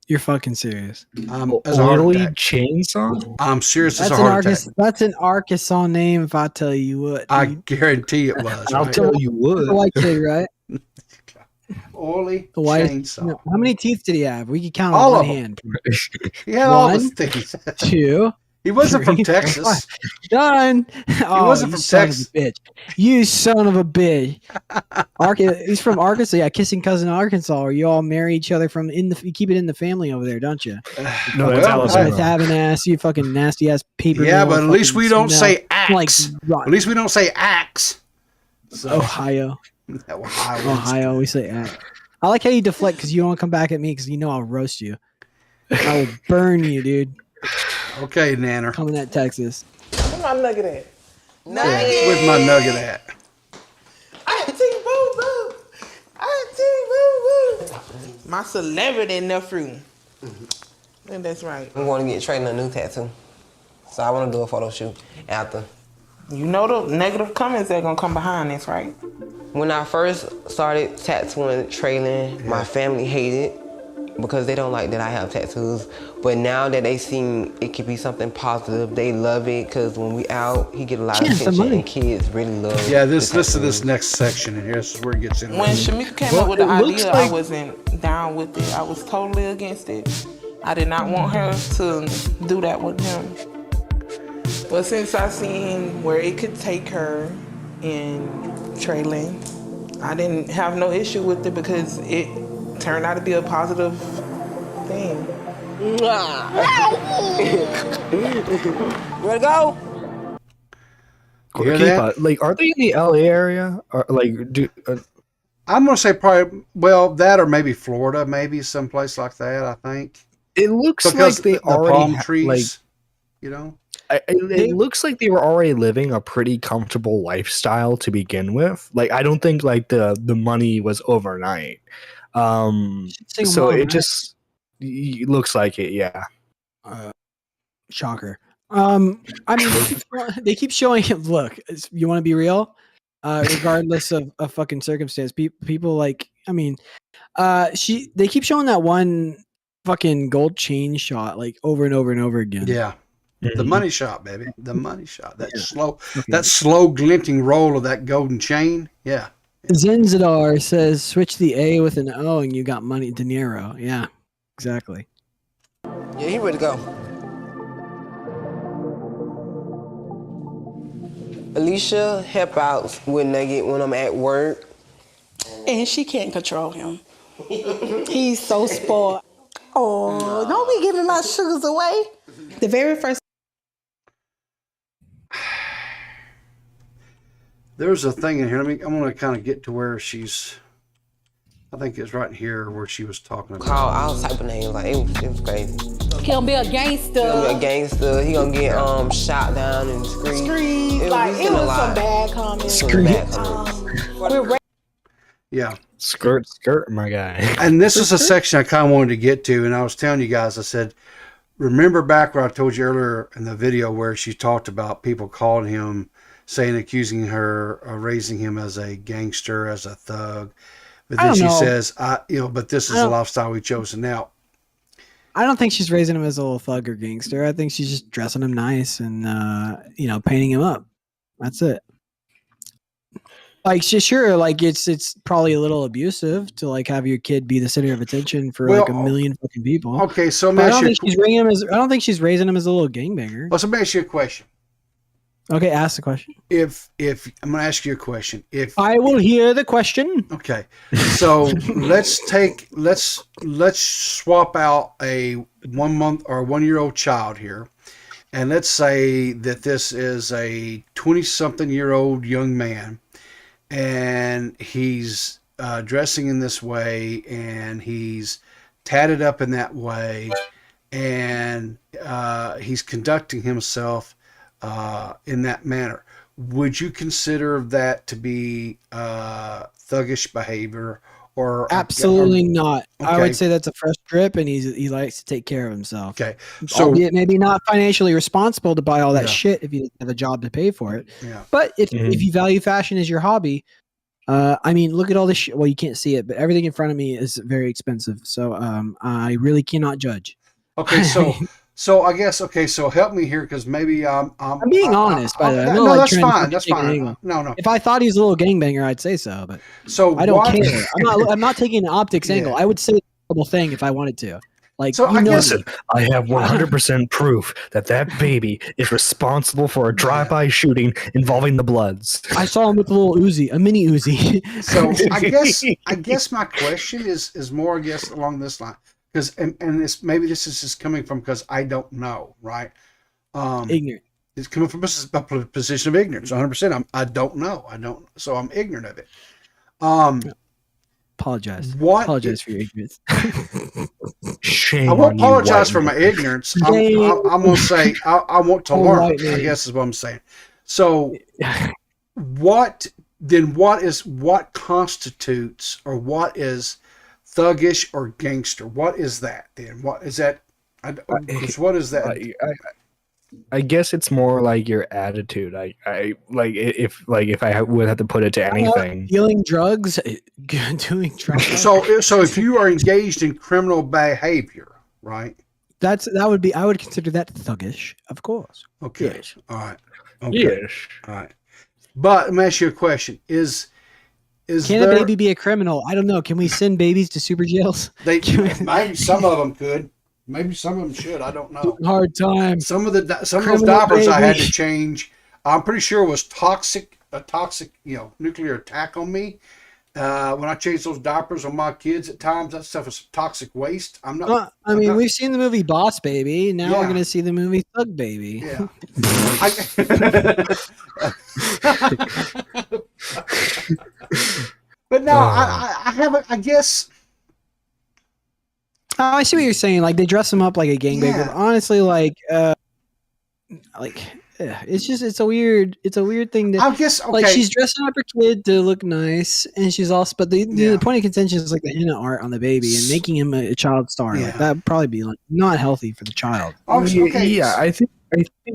You're fucking serious. As a heart Oily attack. chainsaw? I'm serious as That's a an heart attack. That's an Arkansas name if I tell you what. I dude. guarantee it was. I'll right? tell you what. The white kid, right? Oily The white. Chainsaw. How many teeth did he have? We could count All on of one them. hand. He had all the One, things. 2. He wasn't from three, Texas. 4, 5. Done. Oh, wasn't you from son Texas. Of a bitch. You son of a bitch. He's from Arkansas. Yeah, kissing cousin Arkansas. Or you all marry each other you keep it in the family over there, don't you? No, that's Well, Alabama. Smith Avenue ass, you fucking nasty ass paper. Yeah, mill but at least fucking we don't smell say like axe. rotten. At least we don't say axe. So, Ohio. Ohio. We say at. I like how you deflect because you don't want to come back at me because you know I'll roast you. I will burn you, dude. Okay, Nanner. Coming at Texas. Where my nugget at? Where's my nugget at? My celebrity nephew. And that's right. I'm going to get Traylen a new tattoo. So I want to do a photo shoot after. You know the negative comments that are gonna come behind this, right? When I first started tattooing Traylen, my family hated because they don't like that I have tattoos. But now that they seen it could be something positive, they love it because when we out, he get a lot of attention and kids really love it. Yeah, listen to this next section, and this is where it gets into When it. Shamika came up with the idea, I wasn't down with it. I was totally against it. I did not want her to do that with him. But since I seen where it could take her in Traylen, I didn't have no issue with it because it turned out to be a positive thing. Ready to go? You hear that? Like, are they in the LA area? Or like, I'm gonna say probably that or maybe Florida, maybe someplace like that. I think it looks because like they the already palm trees, you know. It looks like they were already living a pretty comfortable lifestyle to begin with. Like, I don't think like the money was overnight. So it just looks like it, yeah. Shocker. I mean, they keep showing him. Look, you want to be real? Regardless of fucking circumstance, people like. I mean, they keep showing that one fucking gold chain shot like over and over and over again. Yeah. The money shot, baby. The money shot. That slow glinting roll of that golden chain. Yeah. Zenzadar says switch the A with an O and you got money. De Niro. Yeah, exactly. Yeah, he ready to go. Alicia help out with Nugget when I'm at work. And she can't control him. He's so spoiled. Oh, don't be giving my sugars away. The very first. There's a thing in here. I'm going to kind of get to where she's. I think it's right here where she was talking about. Call all type of names. Like, it was crazy. He gonna be a gangster. He gonna be a gangster. He gonna get shot down and screamed. It was some bad comments. Yeah. Skirt, my guy. And this is a section I kind of wanted to get to, and I was telling you guys, I said, remember back where I told you earlier in the video where she talked about people calling him, accusing her of raising him as a gangster, as a thug. But then she says, but this is a lifestyle we've chosen. Now, I don't think she's raising him as a little thug or gangster. I think she's just dressing him nice and, painting him up. That's it. Like, sure, like it's probably a little abusive to like have your kid be the center of attention for like a million fucking people. Okay, so I don't think she's raising him as a little gangbanger. Well, so let me ask you a question. Okay, ask the question. If I'm going to ask you a question, if I will hear the question. Okay, so let's swap out a 1 month or 1 year old child here, and let's say that this is a 20-something-year-old young man, and he's dressing in this way, and he's tatted up in that way, and he's conducting himself in that manner. Would you consider that to be thuggish behavior, or absolutely not? Okay. I would say that's a fresh drip, and he likes to take care of himself. Okay, so albeit maybe not financially responsible to buy all that shit if you didn't have a job to pay for it. Yeah. But if you value fashion as your hobby, I mean, look at all this shit. Well, you can't see it, but everything in front of me is very expensive. So I really cannot judge. Okay, so I guess so help me here because maybe I'm being honest. By the way, no, that's fine. That's fine. No. If I thought he was a little gangbanger, I'd say so. But so I don't care. I'm not taking an optics angle. I would say a horrible thing if I wanted to. Like, so I have 100% proof that baby is responsible for a drive-by shooting involving the Bloods. I saw him with a little Uzi, a mini Uzi. So I guess my question is more along this line. Because and this maybe this is just coming from because I don't know, right? Ignorant. It's coming from a position of ignorance. 100%. I don't know. So I'm ignorant of it. Apologize. What? Apologize for your ignorance. Shame I won't on you, apologize for white my ignorance. I'm Shame. going to say I want to Oh, learn. white I man. guess is what I'm saying. So what constitutes, or what is thuggish or gangster? What is that then? What is that? Because what is that? I guess it's more like your attitude. I like if I would have to put it to anything. Dealing drugs, doing drugs. So if you are engaged in criminal behavior, right? I would consider that thuggish, of course. Okay. Yes. All right. Okay. Yes. All right. But let me ask you a question. Can a baby be a criminal? I don't know. Can we send babies to super jails? Maybe some of them could. Maybe some of them should. I don't know. Hard time. Some of those diapers I had to change. I'm pretty sure it was a toxic, nuclear attack on me. When I changed those diapers on my kids at times, that stuff is toxic waste. We've seen the movie Boss Baby. Now we're going to see the movie Thug Baby. Yeah. But no, I haven't. I guess. Oh, I see what you're saying. Like they dress them up like a gangbanger. Yeah. But honestly, it's a weird thing to. I guess okay. Like she's dressing up her kid to look nice, and she's also. But the point of contention is like the henna art on the baby and making him a child star. Yeah. Like that'd probably be like not healthy for the child. Okay. Yeah, I think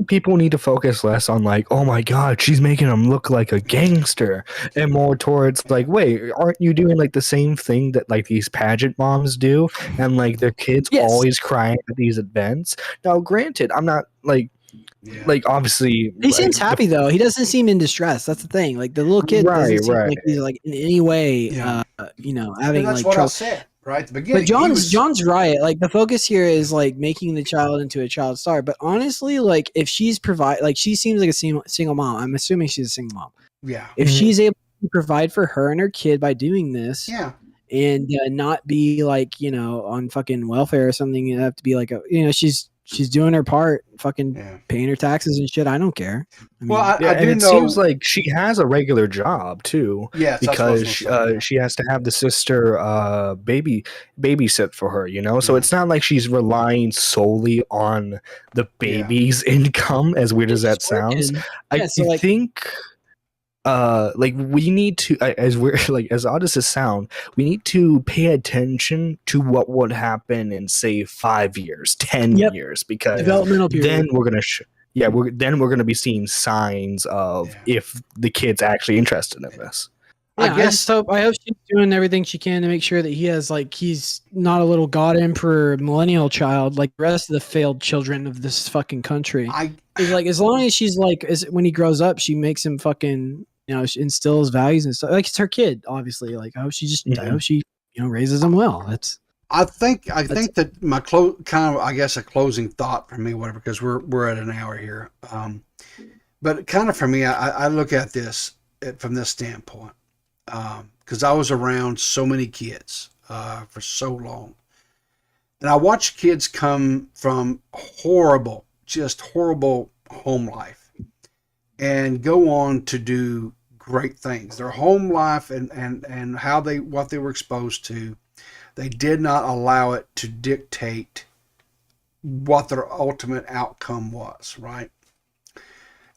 people need to focus less on like, oh my god, she's making him look like a gangster, and more towards like, wait, aren't you doing like the same thing that like these pageant moms do, and like their kids always crying at these events? Now, granted, I'm not like. Yeah. Like obviously, He seems happy though. He doesn't seem in distress. That's the thing. Like the little kid doesn't seem like he's like in any way, having that's like what trouble. I said right at the beginning. But John's right. Like the focus here is like making the child into a child star. But honestly, like if she's she seems like a single mom. I'm assuming she's a single mom. Yeah. If she's able to provide for her and her kid by doing this, and not be like on fucking welfare or something, you have to be like she's doing her part, fucking paying her taxes and shit. I don't care. I do and it know. Seems like she has a regular job too. Yes, because she has to have the sister babysit for her. So it's not like she's relying solely on the baby's income. As weird as that sounds, I think. We need to, as odd as it sound, we need to pay attention to what would happen in say 5 years, 10 years, because developmental period. Then we're gonna we're gonna be seeing signs of if the kid's actually interested in this. Yeah, I hope she's doing everything she can to make sure that he's not a little god emperor millennial child like the rest of the failed children of this fucking country. As long as she's when he grows up, she makes him fucking she instills values and stuff. Like it's her kid, obviously. Like I hope she raises him well. I think that my a closing thought for me, whatever, because we're at an hour here. But kind of for me, I look at this from this standpoint. Because I was around so many kids for so long. And I watched kids come from horrible home life and go on to do great things. Their home life and what they were exposed to, they did not allow it to dictate what their ultimate outcome was, right?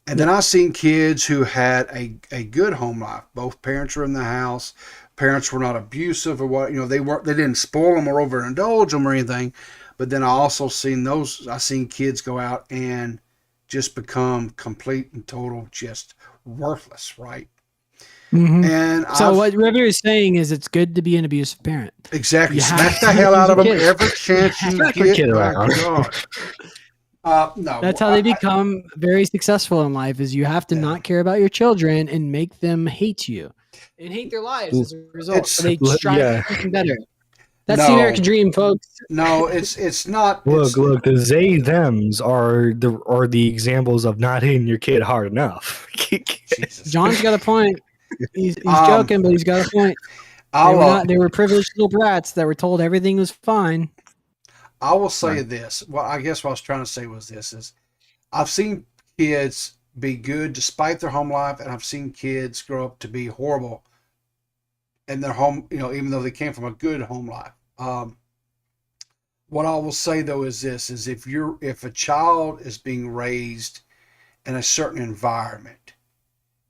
And then I seen kids who had a good home life. Both parents were in the house. Parents were not abusive or what, they didn't spoil them or overindulge them or anything. But then I seen kids go out and just become complete and total just worthless, right? Mm-hmm. And so whatever you're saying is it's good to be an abusive parent. Exactly. Smack the hell out of them every chance you get. No, that's how they become very successful in life. Is you have to not care about your children and make them hate you and hate their lives as a result. So they strive to make them better. That's the American dream, folks. No, it's not. Look, the they thems are the examples of not hitting your kid hard enough. John's got a point. He's joking, but he's got a point. They were privileged little brats that were told everything was fine. I will say this. Well, I guess what I was trying to say was this: is I've seen kids be good despite their home life, and I've seen kids grow up to be horrible in their home, even though they came from a good home life. What I will say though is this: is if a child is being raised in a certain environment,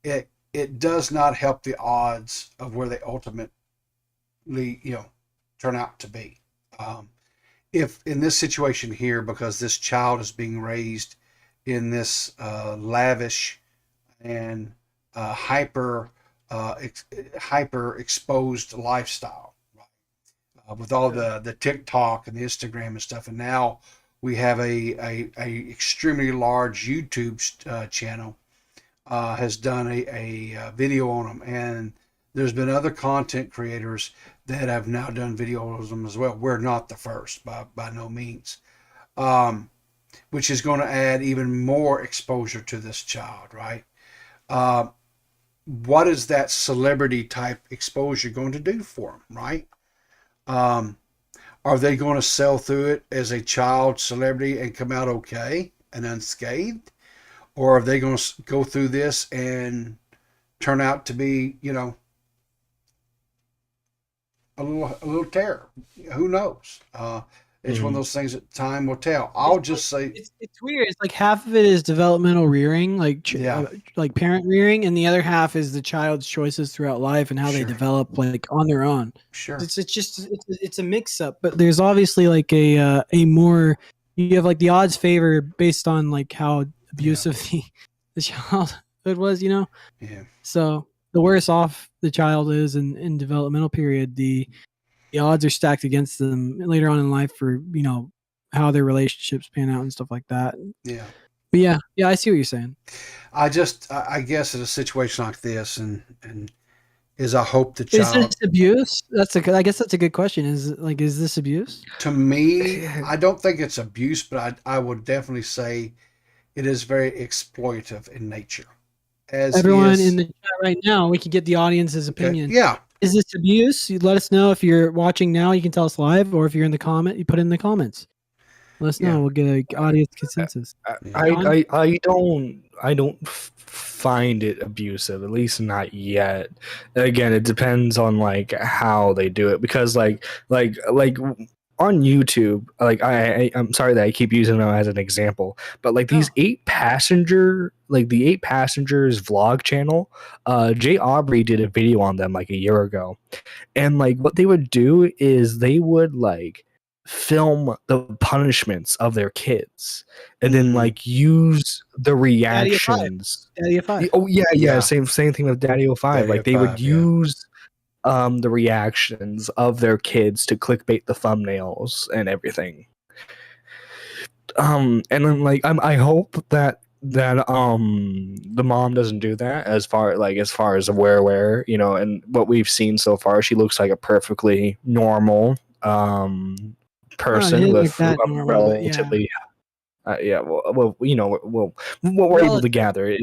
it does not help the odds of where they ultimately turn out to be. If in this situation here, because this child is being raised in this lavish and hyper exposed lifestyle, with all the TikTok and the Instagram and stuff, and now we have a extremely large YouTube channel has done a video on them, and there's been other content creators that have now done videos on them as well. We're not the first by no means, which is going to add even more exposure to this child, right? What is that celebrity type exposure going to do for them, right? Are they going to sell through it as a child celebrity and come out okay and unscathed? Or are they going to go through this and turn out to be, a little terror? Who knows? It's one of those things that time will tell. I'll just say it's weird. It's like half of it is developmental rearing, like like parent rearing, and the other half is the child's choices throughout life and how they develop like on their own. Sure, it's a mix up, but there's obviously like a more, you have like the odds favor based on like how abusive the childhood was, Yeah. So the worse off the child is in developmental period, the odds are stacked against them later on in life for, how their relationships pan out and stuff like that. Yeah. But yeah, I see what you're saying. I guess in a situation like this, and is I hope the child. Is this abuse? I guess that's a good question. Is this abuse? To me, I don't think it's abuse, but I would definitely say it is very exploitative in nature. As everyone in the chat right now, we can get the audience's opinion. Yeah. Is this abuse? You let us know. If you're watching now, you can tell us live, or if you're in the comment, you put it in the comments. Let us know. We'll get an audience consensus. I don't find it abusive, at least not yet. Again, it depends on like how they do it, because like on YouTube, like I'm sorry that I keep using them as an example, but like these 8 passengers vlog channel, Jay Aubrey did a video on them like a year ago, and like what they would do is they would like film the punishments of their kids and then like use the reactions. Daddy of 5. Oh yeah. Same thing with Daddy 05. Daddy like they 05, would use the reactions of their kids to clickbait the thumbnails and everything. And then like I hope that the mom doesn't do that, as far as where and what we've seen so far. She looks like a perfectly normal person with like relatively what we're able to gather.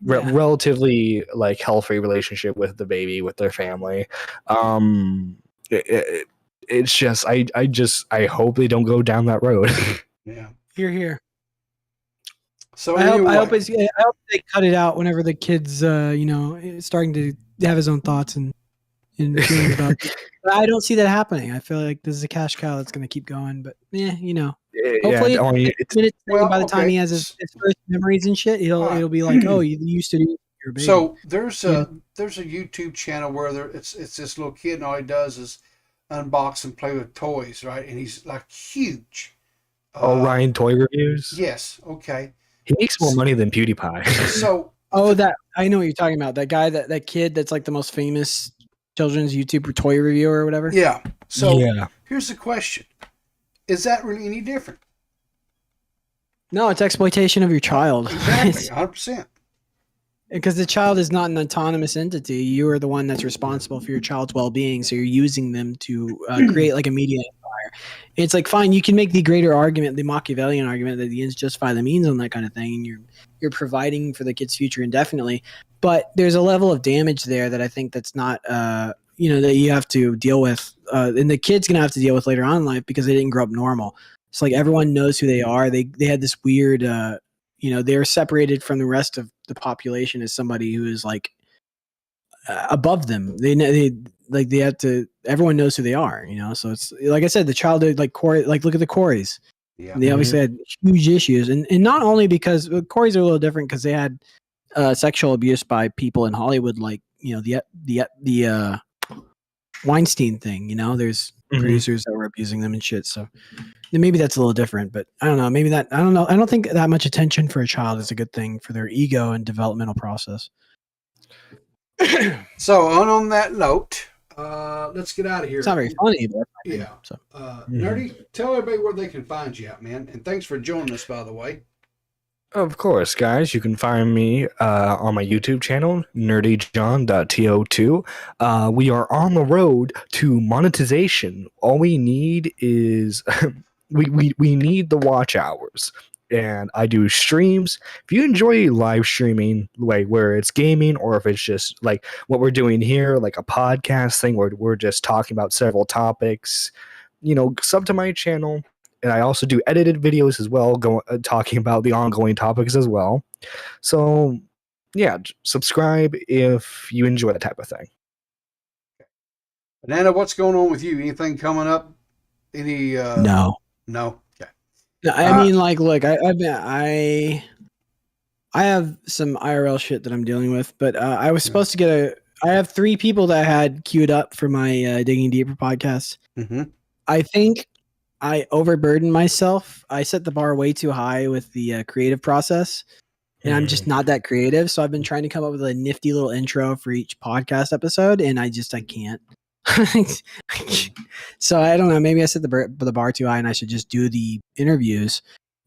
Relatively like healthy relationship with the baby, with their family. It's just I hope they don't go down that road. Yeah. Here. So I hope they cut it out whenever the kid's starting to have his own thoughts and feelings about it. But I don't see that happening. I feel like this is a cash cow that's going to to keep going. But hopefully, by the time he has his first memories and shit, it'll be like, oh, you used to do your baby. So there's a YouTube channel where it's this little kid, and all he does is unbox and play with toys, right? And he's like huge. Ryan Toy Reviews. Yes. Okay. He makes more money than PewDiePie. So that I know what you're talking about. That guy, that kid, that's like the most famous children's YouTube toy reviewer or whatever. Yeah. So here's the question: is that really any different? No, it's exploitation of your child. Exactly, 100%. Because the child is not an autonomous entity. You are the one that's responsible for your child's well-being. So you're using them to create like a media empire. It's like, fine, you can make the greater argument, the Machiavellian argument, that the ends justify the means on that kind of thing. And you're providing for the kid's future indefinitely. But there's a level of damage there that I think that's not, that you have to deal with. And the kid's going to have to deal with later on in life because they didn't grow up normal. It's like everyone knows who they are. They had this weird, they're separated from the rest of the population as somebody who is like above them. They have to. Everyone knows who they are. So it's like I said, the childhood like Corey. Like look at the Coreys. Yeah. They obviously had huge issues, and not only because Coreys are a little different because they had sexual abuse by people in Hollywood, like the Weinstein thing. There's producers that were abusing them and shit. So maybe that's a little different, but I don't know. Maybe I don't know. I don't think that much attention for a child is a good thing for their ego and developmental process. So on that note, let's get out of here. It's not very funny, but yeah. So, Nerdy, tell everybody where they can find you at, man. And thanks for joining us, by the way. Of course, guys. You can find me on my YouTube channel, nerdyjohn.to2. We are on the road to monetization. All we need is we need the watch hours. And I do streams. If you enjoy live streaming, like where it's gaming, or if it's just like what we're doing here, like a podcast thing where we're just talking about several topics, sub to my channel. And I also do edited videos as well, talking about the ongoing topics as well. So, yeah, subscribe if you enjoy that type of thing. Banana, what's going on with you? Anything coming up? Any? No. Okay. No, I mean, like, look, I have some IRL shit that I'm dealing with, but I was supposed to get I have 3 people that I had queued up for my Digging Deeper podcast. Mm-hmm. I think I overburdened myself. I set the bar way too high with the creative process, and I'm just not that creative. So I've been trying to come up with a nifty little intro for each podcast episode, and I can't. So I don't know. Maybe I set the bar too high, and I should just do the interviews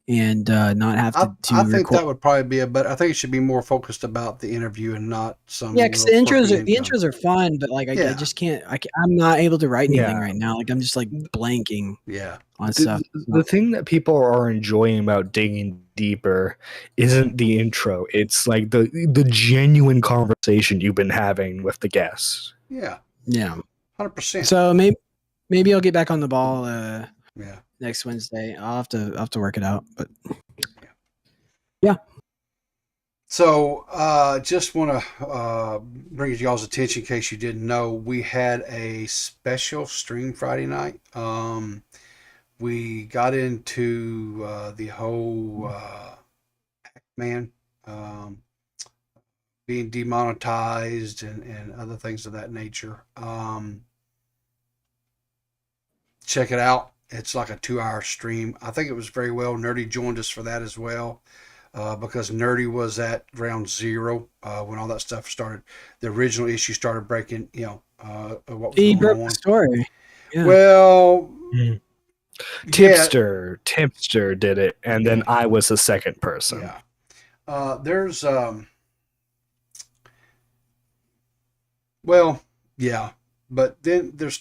and not have to. I think that would probably be but I think it should be more focused about the interview and not some. Yeah, because the intros are fun, but like I just can't. I'm not able to write anything right now. Like I'm just like blanking. Yeah. On stuff. The thing that people are enjoying about Digging Deeper isn't the intro. It's like the genuine conversation you've been having with the guests. Yeah. Yeah. 100%. So maybe I'll get back on the ball. Yeah. Next Wednesday, I'll have to work it out, but yeah. So, just want to bring it to y'all's attention in case you didn't know, we had a special stream Friday night. We got into the whole Pac-Man being demonetized and other things of that nature. Check it out. It's like a 2-hour stream. I think it was very well. Nerdy joined us for that as well, because Nerdy was at ground zero when all that stuff started. The original issue started breaking. What was he going broke on. The story. Yeah. Well, Tipster did it, and then I was the second person. Yeah. There's well, yeah, but then there's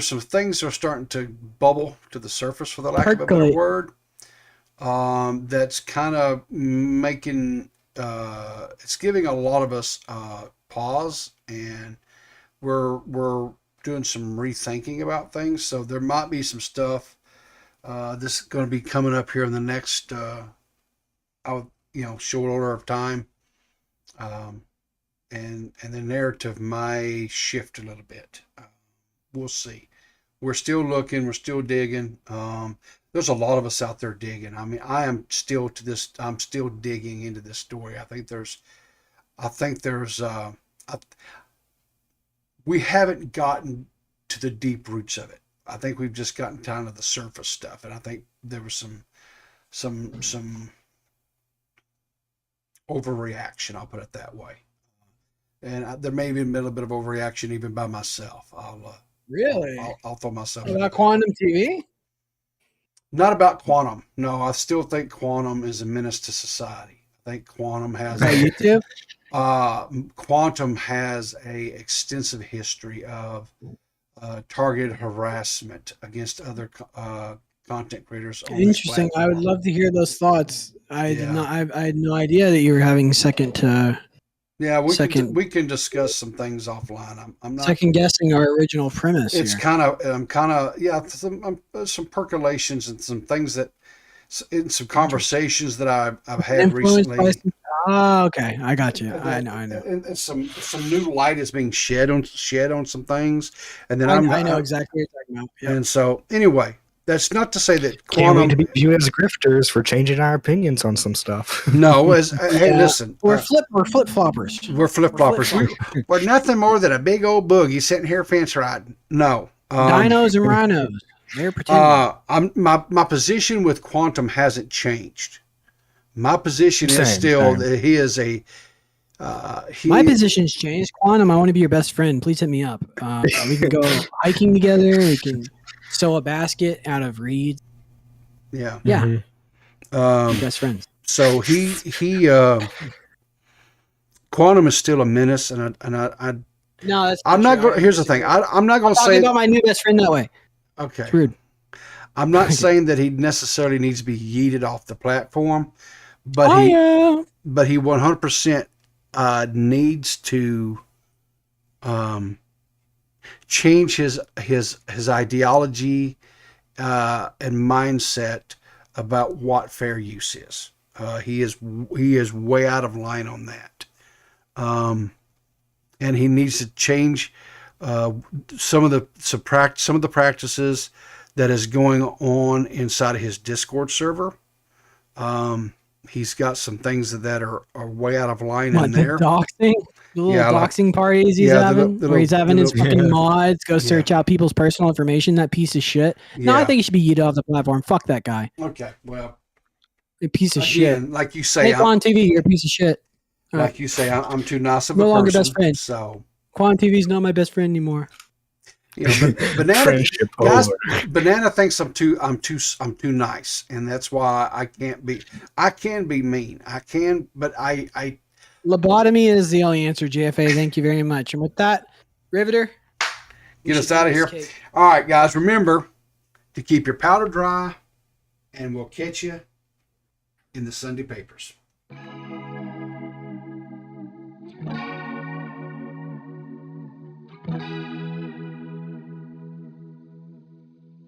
some things that are starting to bubble to the surface, for the lack of a better word. That's kind of making it's giving a lot of us pause, and we're doing some rethinking about things. So there might be some stuff this is going to be coming up here in the next short order of time, and the narrative might shift a little bit. We'll see. We're still looking. We're still digging. There's a lot of us out there digging. I mean, I'm still digging into this story. I think there's we haven't gotten to the deep roots of it. I think we've just gotten down to the surface stuff. And I think there was some overreaction. I'll put it that way. And there may have been a little bit of overreaction even by myself. Really? I'll throw myself. About Quantum TV? Not about Quantum. No, I still think Quantum is a menace to society. I think Quantum has YouTube. Quantum has a extensive history of targeted harassment against other content creators. Interesting. I would love to hear those thoughts. I had no idea that you were having second. Yeah, we can discuss some things offline. I'm not second guessing our original premise. It's kind of some percolations and some things that in some conversations that I've had Influenced by recently. Oh, okay. I got you. I know. And some new light is being shed on some things, and then I know exactly what you're talking about. Yep. And so anyway, that's not to say that Can't wait to quantum. be viewed as grifters for changing our opinions on some stuff. No, as hey, listen, We're flip floppers. we're flip floppers. We're nothing more than a big old boogie sitting here fence riding. No, Dinos and rhinos. They're pretending. my position with quantum hasn't changed. My position is Same, still same. that he is a. My position's changed. Quantum, I want to be your best friend. Please hit me up. We can go hiking together. We can sew a basket out of reeds. Yeah. Yeah. Mm-hmm. Best friends. So he quantum is still a menace, and I No, that's I'm not true. going. Here's the thing. I'm not going to talking say about my new best friend that way. okay. It's rude. I'm not saying that he necessarily needs to be yeeted off the platform, but he 100% needs to change his ideology and mindset about what fair use is. He is way out of line on that, and he needs to change some of the practices that is going on inside of his Discord server. He's got some things that are way out of line in there. Doxing? The little like- doxing parties he's yeah, having, the where he's having his little- fucking mods go search out people's personal information. That piece of shit. No, I Yeah. think he should be yeeted off the platform. Fuck that guy. Okay, well, A piece of shit. again, like you say, Hey, on TV, you're a piece of shit. All right. like you say, I'm too nice of a No longer person. best friend. So, Quan TV's not my best friend anymore. you know, but Banana Friendship guys, over. Banana thinks I'm too nice, and that's why I can be mean. I can, but I Lobotomy is the only answer, JFA. Thank you very much. And with that, Riveter, we get should us out of do here. this cake. All right, guys, remember to keep your powder dry, and we'll catch you in the Sunday papers.